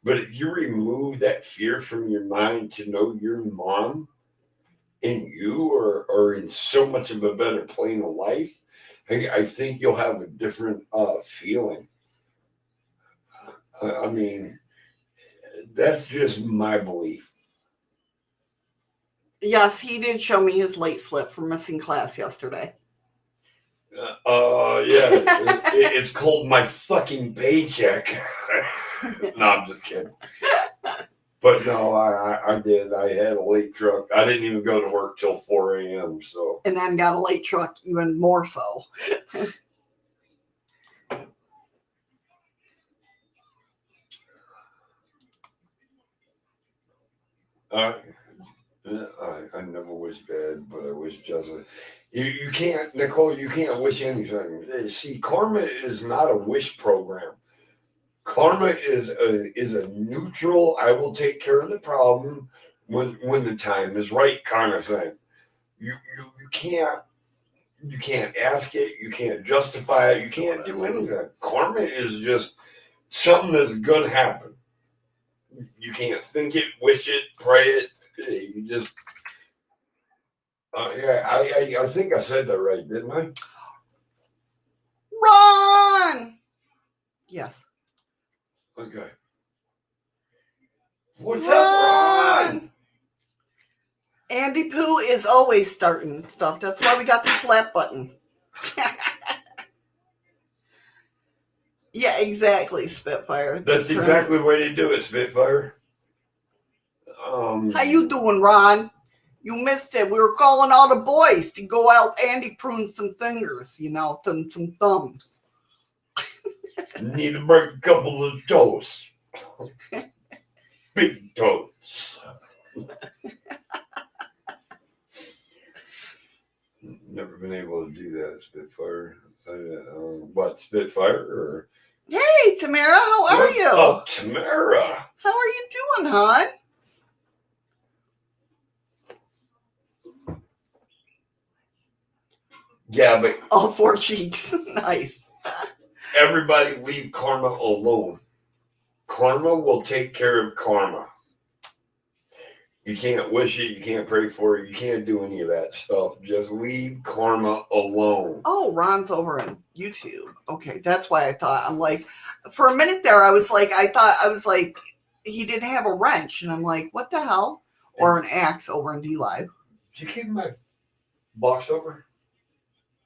But if you remove that fear from your mind to know your mom and you are in so much of a better plane of life, I think you'll have a different feeling. I mean, that's just my belief. Yes, he did show me his late slip for missing class yesterday. Yeah, it's called my fucking paycheck. No, I'm just kidding. But no, I did. I had a late truck. I didn't even go to work till 4 a.m. So. And then got a late truck even more so. I never was bad, but I was just you can't, Nicole, you can't wish anything. See, karma is not a wish program. Karma is a neutral, I will take care of the problem when the time is right kind of thing. You can't ask it, you can't justify it, you can't do anything. Karma is just something that's gonna happen. You can't think it, wish it, pray it. You just yeah, I think I said that right, didn't I? Run! Yes. Okay. What's Run! up, Ron? Andy Pooh is always starting stuff. That's why we got the slap button. Yeah, exactly, Spitfire. That's exactly the way to do it, Spitfire. How you doing, Ron? You missed it. We were calling all the boys to go out Andy prune some fingers, you know, some thumbs. Need to break a couple of toes. Big toes. Never been able to do that, Spitfire. What, Spitfire? Or... Hey, Tamara, how are you? Oh, Tamara. How are you doing, hon? Yeah, but All four cheeks. Nice. everybody leave karma alone. Karma will take care of karma. You can't wish it, you can't pray for it, you can't do any of that stuff. Just leave karma alone. Oh, Ron's over on YouTube. Okay, that's why I thought, I'm like, for a minute there, I was like, he didn't have a wrench. And I'm like, what the hell? Or an axe over on dlive. Did you keep my box over?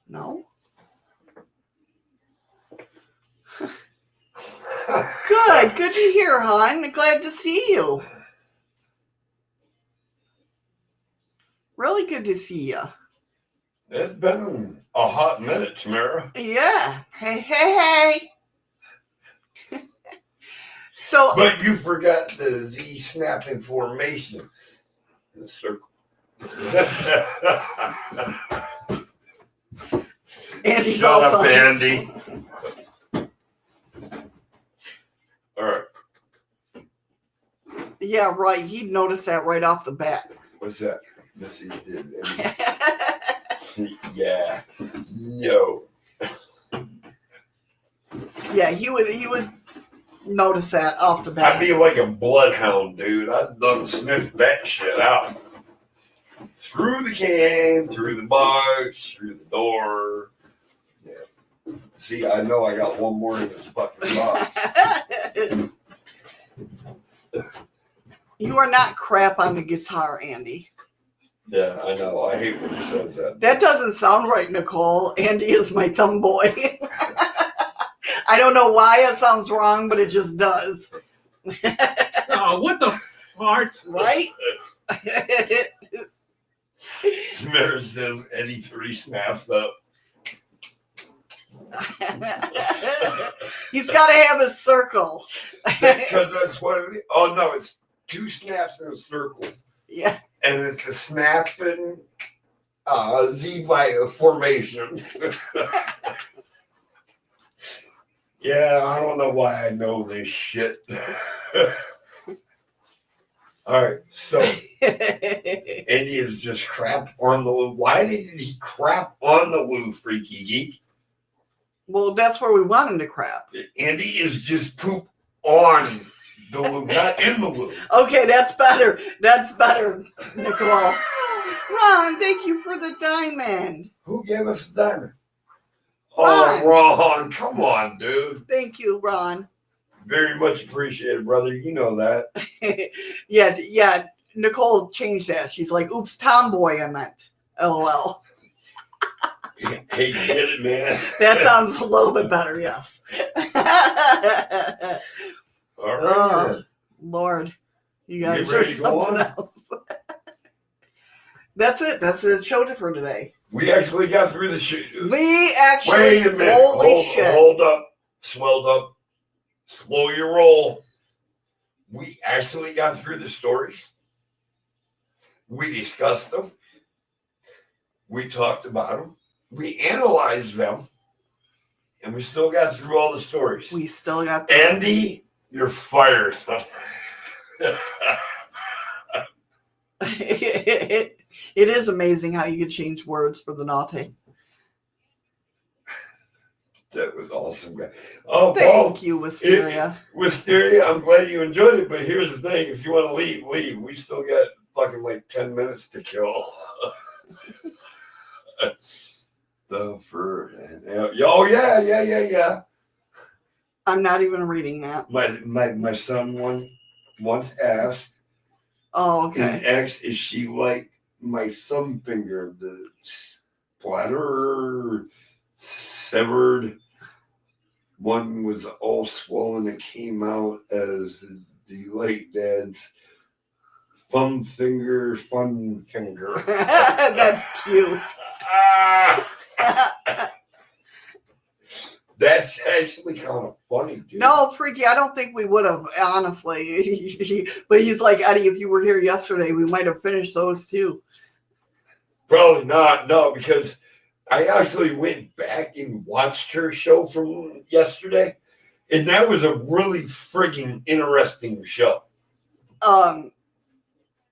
No? Good to hear, hon. Glad to see you. Really good to see you. It's been a hot minute, Tamara. Yeah. Hey. So, but you forgot the Z snapping formation. The circle. Andy's Shut all up, thumbs. Andy. All right. Yeah, right. He'd notice that right off the bat. What's that? Yes, he did. Yeah. No. Yeah, he would notice that off the bat. I'd be like a bloodhound, dude. I'd done sniff that shit out. Through the can, through the box, through the door. Yeah. See, I know I got one more in this fucking box. You are not crap on the guitar, Andy. Yeah, I know. I hate when he says that. That doesn't sound right, Nicole. Andy is my thumb boy. I don't know why it sounds wrong, but it just does. Oh, what the fart? Right? Samara says Eddie 3 snaps up. He's got to have a circle. Because that's what it is. Oh, no, it's 2 snaps in a circle. Yeah. And it's a snapping Z by formation. Yeah, I don't know why I know this shit. All right, so Andy is just crap on the loo. Why did he crap on the loo, freaky geek? Well, that's where we want him to crap. Andy is just poop on the loo, not in the loo. Okay, that's better. That's better, Nicole. Ron, thank you for the diamond. Who gave us the diamond? Ron. Oh, Ron, come on, dude. Thank you, Ron. Very much appreciated, brother. You know that. Yeah. Nicole changed that. She's like, oops, tomboy, I meant. LOL. Hey, you get it, man. That sounds a little bit better, yes. All right. Oh, Lord. You guys You are ready to go something on? else. That's it. That's the show for today. We actually got through the shoot. We actually, Wait a minute. holy shit. Hold up. Swelled up. Slow your roll. We actually got through the stories. We discussed them. We talked about them. We analyzed them. And we still got through all the stories. We still got the Andy, you're fired. It is amazing how you can change words for the naughty. That was awesome, guy. Oh, Paul, Thank you, Wisteria. Wisteria, I'm glad you enjoyed it, but here's the thing. If you want to leave, leave. We still got fucking like 10 minutes to kill. Oh, yeah. I'm not even reading that. My son once asked, Oh, and okay. asked, is she like my thumb finger? The splatter severed. One was all swollen. It came out as the late dad's thumb finger, fun finger. That's cute. That's actually kind of funny, dude. No, Freaky, I don't think we would have, honestly. But he's like, Eddie, if you were here yesterday, we might have finished those too. Probably not, no, because I actually went back and watched her show from yesterday, and that was a really friggin' interesting show.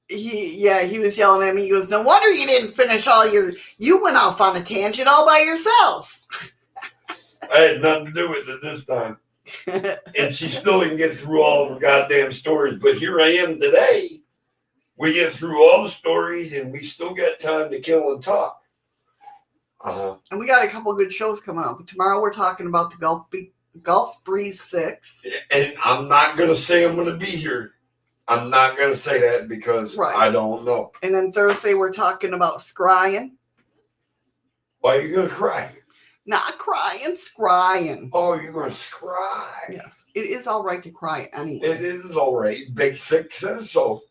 He was yelling at me. He goes, no wonder you didn't finish you went off on a tangent all by yourself. I had nothing to do with it this time. And she still didn't get through all of her goddamn stories. But here I am today. We get through all the stories, and we still got time to kill and talk. And we got a couple good shows coming up. Tomorrow we're talking about the Gulf Breeze 6. And I'm not going to say I'm going to be here. I'm not going to say that because I don't know. And then Thursday we're talking about scrying. Why are you going to cry? Not crying, scrying. Oh, you're going to scry. Yes. It is all right to cry anyway. It is all right. Big Six says so.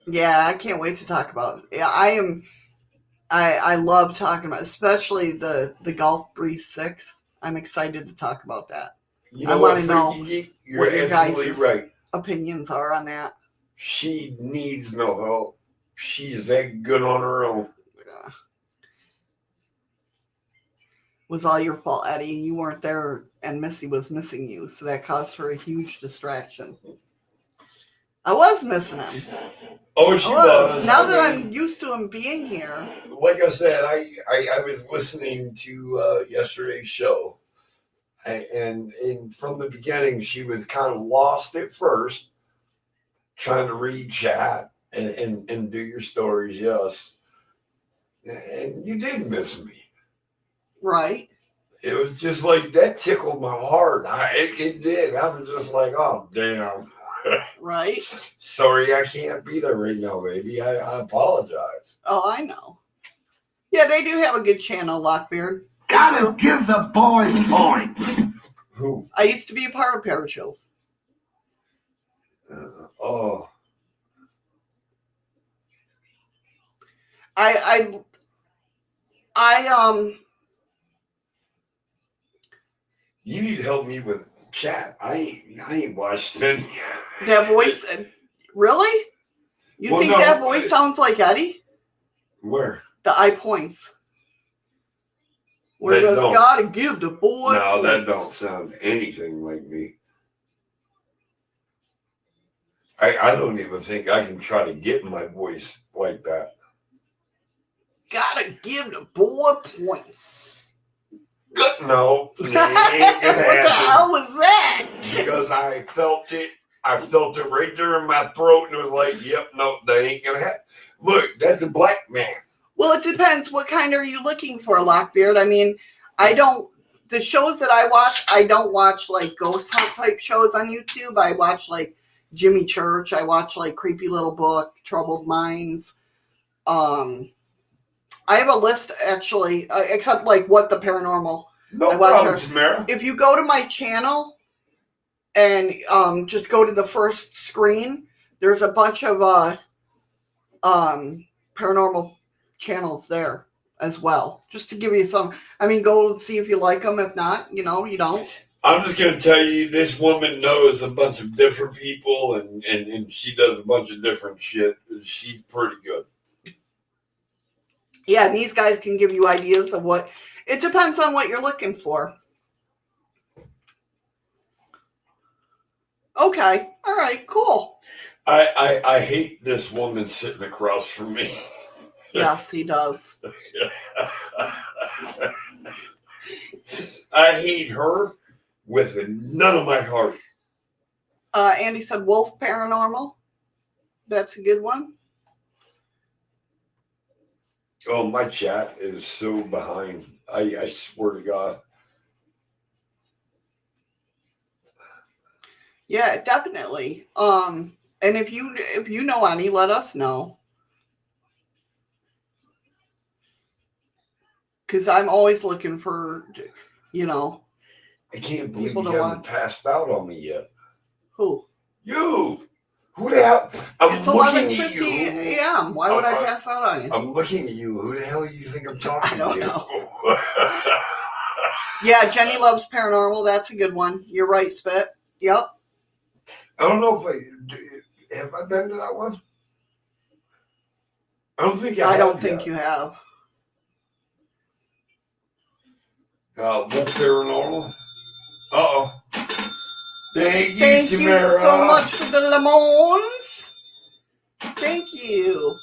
Yeah, I can't wait to talk about it. Yeah, I love talking about, especially the Gulf Breeze 6. I'm excited to talk about that. You know I want to know you're what your guys' right. opinions are on that. She needs no help. She's that good on her own. Yeah. Was all your fault, Eddie. You weren't there and Missy was missing you, so that caused her a huge distraction. I was missing him. Oh, she was. Now I that mean, I'm used to him being here. like I said, I was listening to yesterday's show, and from the beginning, she was kind of lost at first, trying to read chat and do your stories, yes. And you did miss me. Right. It was just like that tickled my heart. It did. I was just like, oh damn. Right. Sorry, I can't be there right now, baby. I apologize. Oh, I know. Yeah, they do have a good channel, Lockbeard. Gotta give the boy points. Who? I used to be a part of Parachills. Oh. I You need to help me with chat. I ain't watched any. that voice. Really? You Well, think no, that voice sounds like Eddie? Where? The eye points. Where he That goes, don't. gotta give the boy No, points. that don't sound anything like me. I don't even think I can try to get my voice like that. Gotta give the boy points. No, it ain't gonna What the happen. hell was that? Because I felt it. I felt it right there in my throat, and it was like, "Yep, no, that ain't gonna happen." Look, that's a black man. Well, it depends. What kind are you looking for, Lockbeard? I mean, the shows that I watch, I don't watch like ghost hunt type shows on YouTube. I watch like Jimmy Church. I watch like Creepy Little Book, Troubled Minds. I have a list actually, except like What the Paranormal. No I watch problem, her. Samara. If you go to my channel and just go to the first screen, there's a bunch of paranormal channels there as well. Just to give you some, I mean, go see if you like them. If not, you don't. I'm just gonna tell you, this woman knows a bunch of different people, and she does a bunch of different shit. She's pretty good. Yeah, and these guys can give you ideas of what. It depends on what you're looking for. Okay. All right. Cool. I hate this woman sitting across from me. Yes, he does. I hate her with none of my heart. Andy said Wolf Paranormal. That's a good one. Oh, my chat is so behind. I swear to God. Yeah, definitely. And if you know any, let us know. Because I'm always looking for, I can't believe People you to haven't watch. passed out on me yet. Who? You! Who the hell? I'm It's looking 11:50 at you. a.m. Why would I pass out on you? I'm looking at you. Who the hell do you think I'm talking I don't to? know. Yeah, Jenny Loves Paranormal. That's a good one. You're right, Spit. Yep. I don't know if have I been to that one? I don't think I don't think you have. Wolf Paranormal. Uh-oh. Thank you, Thank Tamara. you so much for the lemons. Thank you.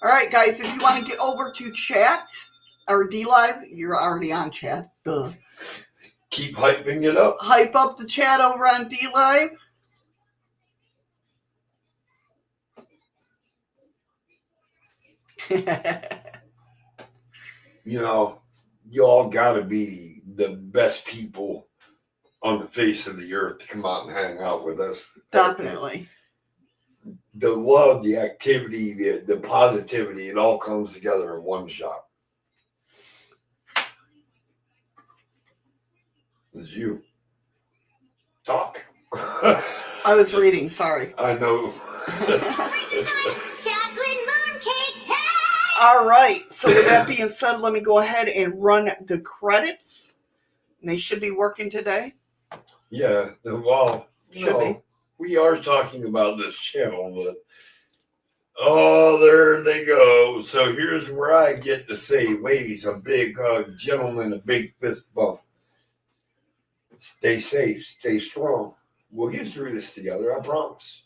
All right, guys, if you want to get over to chat or dlive, you're already on chat. Duh. Keep hyping it up. Hype up the chat over on dlive. You all got to be the best people on the face of the earth to come out and hang out with us. Definitely. The love, the activity, the positivity, it all comes together in one shot. It's you. Talk. I was reading, sorry. I know. Chocolate mooncake time! All right, so with that being said, let me go ahead and run the credits. And they should be working today. Yeah, well, Should be. we are talking about this channel, but there they go. So here's where I get to say, ladies, a big hug, gentlemen, a big fist bump. Stay safe, stay strong. We'll get through this together, I promise.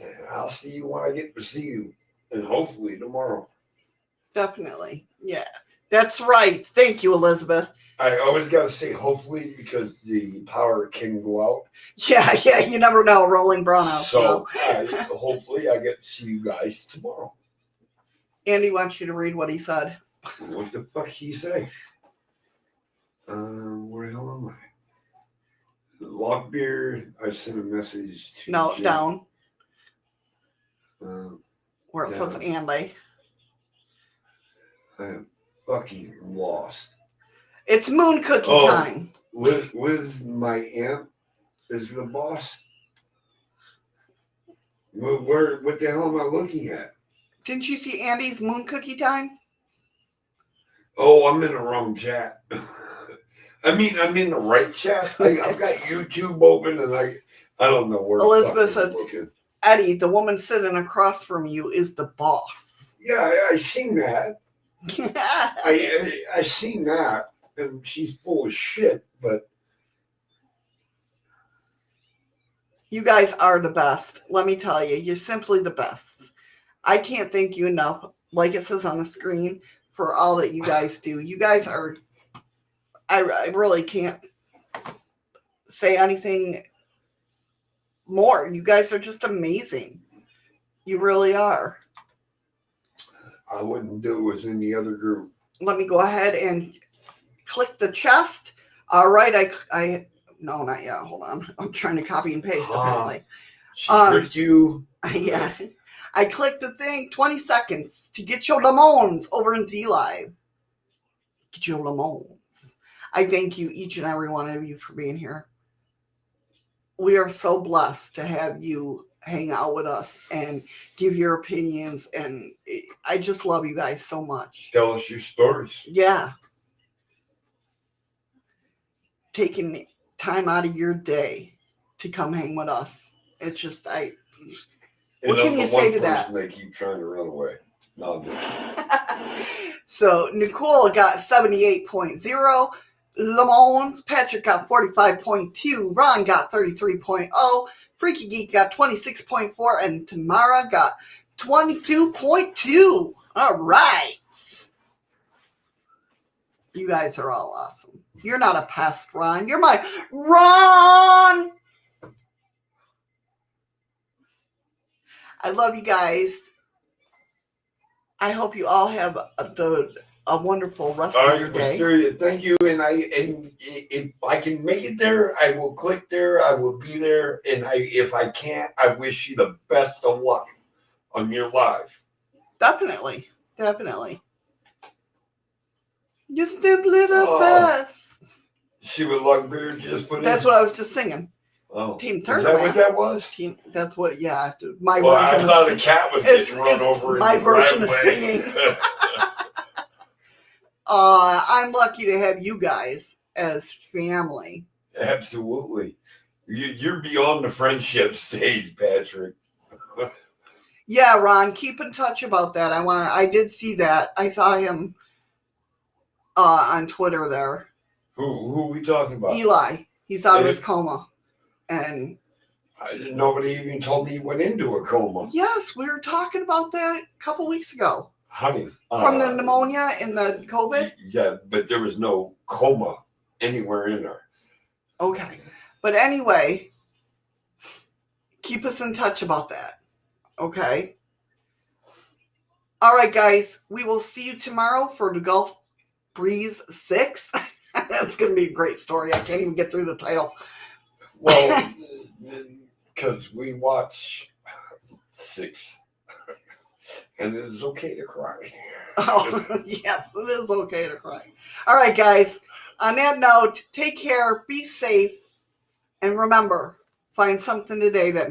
And I'll see you when I get to see you. And hopefully tomorrow. Definitely. Yeah. That's right. Thank you, Elizabeth. I always got to say hopefully because the power can go out. Yeah, you never know. Rolling brownouts. So hopefully I get to see you guys tomorrow. Andy wants you to read what he said. What the fuck he say? Where the hell am I? Lockbeard, I sent a message to No, Jim. down. Where it Down. puts Andy. I am fucking lost. It's moon cookie time. Liz, my aunt, is the boss. What the hell am I looking at? Didn't you see Andy's moon cookie time? Oh, I'm in the wrong chat. I mean, I'm in the right chat. I've got YouTube open, and I don't know where. Elizabeth the fuck said, I'm looking. Eddie, the woman sitting across from you is the boss. Yeah, I seen that. I seen that, and she's full of shit. But You guys are the best. Let me tell you, you're simply the best. I can't thank you enough, like it says on the screen, for all that you guys do. You guys are, I really can't say anything more. You guys are just amazing. You really are. I wouldn't do it with any other group. Let me go ahead and click the chest. All right, no, not yet. Hold on. I'm trying to copy and paste, apparently. She tricked you. Yeah. I clicked the thing, 20 seconds to get your lemons over in dlive. Get your lemons. I thank you, each and every one of you, for being here. We are so blessed to have you hang out with us and give your opinions. And I just love you guys so much. Tell us your stories. Yeah. Taking time out of your day to come hang with us. It's just, what can you say to that? They keep trying to run away. No, I'm just kidding. So Nicole got 78.0. Lemons. Patrick got 45.2. Ron got 33.0. Freaky Geek got 26.4. And Tamara got 22.2. All right. You guys are all awesome. You're not a pest, Ron. You're my Ron. I love you guys. I hope you all have a wonderful rest of your day. Mysteria, thank you. And if I can make it there, I will click there. I will be there. And if I can't, I wish you the best of luck on your live. Definitely. You're simply the best. See what Luckbeard just put in? That's what I was just singing. Oh. Team Is Turtle. that what that was? That's what, yeah. My Well, I version thought of a cat was it's- getting run it's over. my in the version of driveway. singing. I'm lucky to have you guys as family. Absolutely. You're beyond the friendship stage, Patrick. Yeah, Ron, keep in touch about that. I did see that. I saw him on Twitter there. Who are we talking about? Eli. He's out of his coma. And Nobody even told me he went into a coma. yes, we were talking about that a couple weeks ago. Honey. From the pneumonia and the COVID? Yeah, but there was no coma anywhere in there. Okay. But anyway, keep us in touch about that. Okay? All right, guys. We will see you tomorrow for the Gulf Breeze 6. That's going to be a great story. I can't even get through the title. Well, because we watch 6. And it is okay to cry. Oh, yes, it is okay to cry. All right, guys. On that note, take care, be safe, and remember, find something today that makes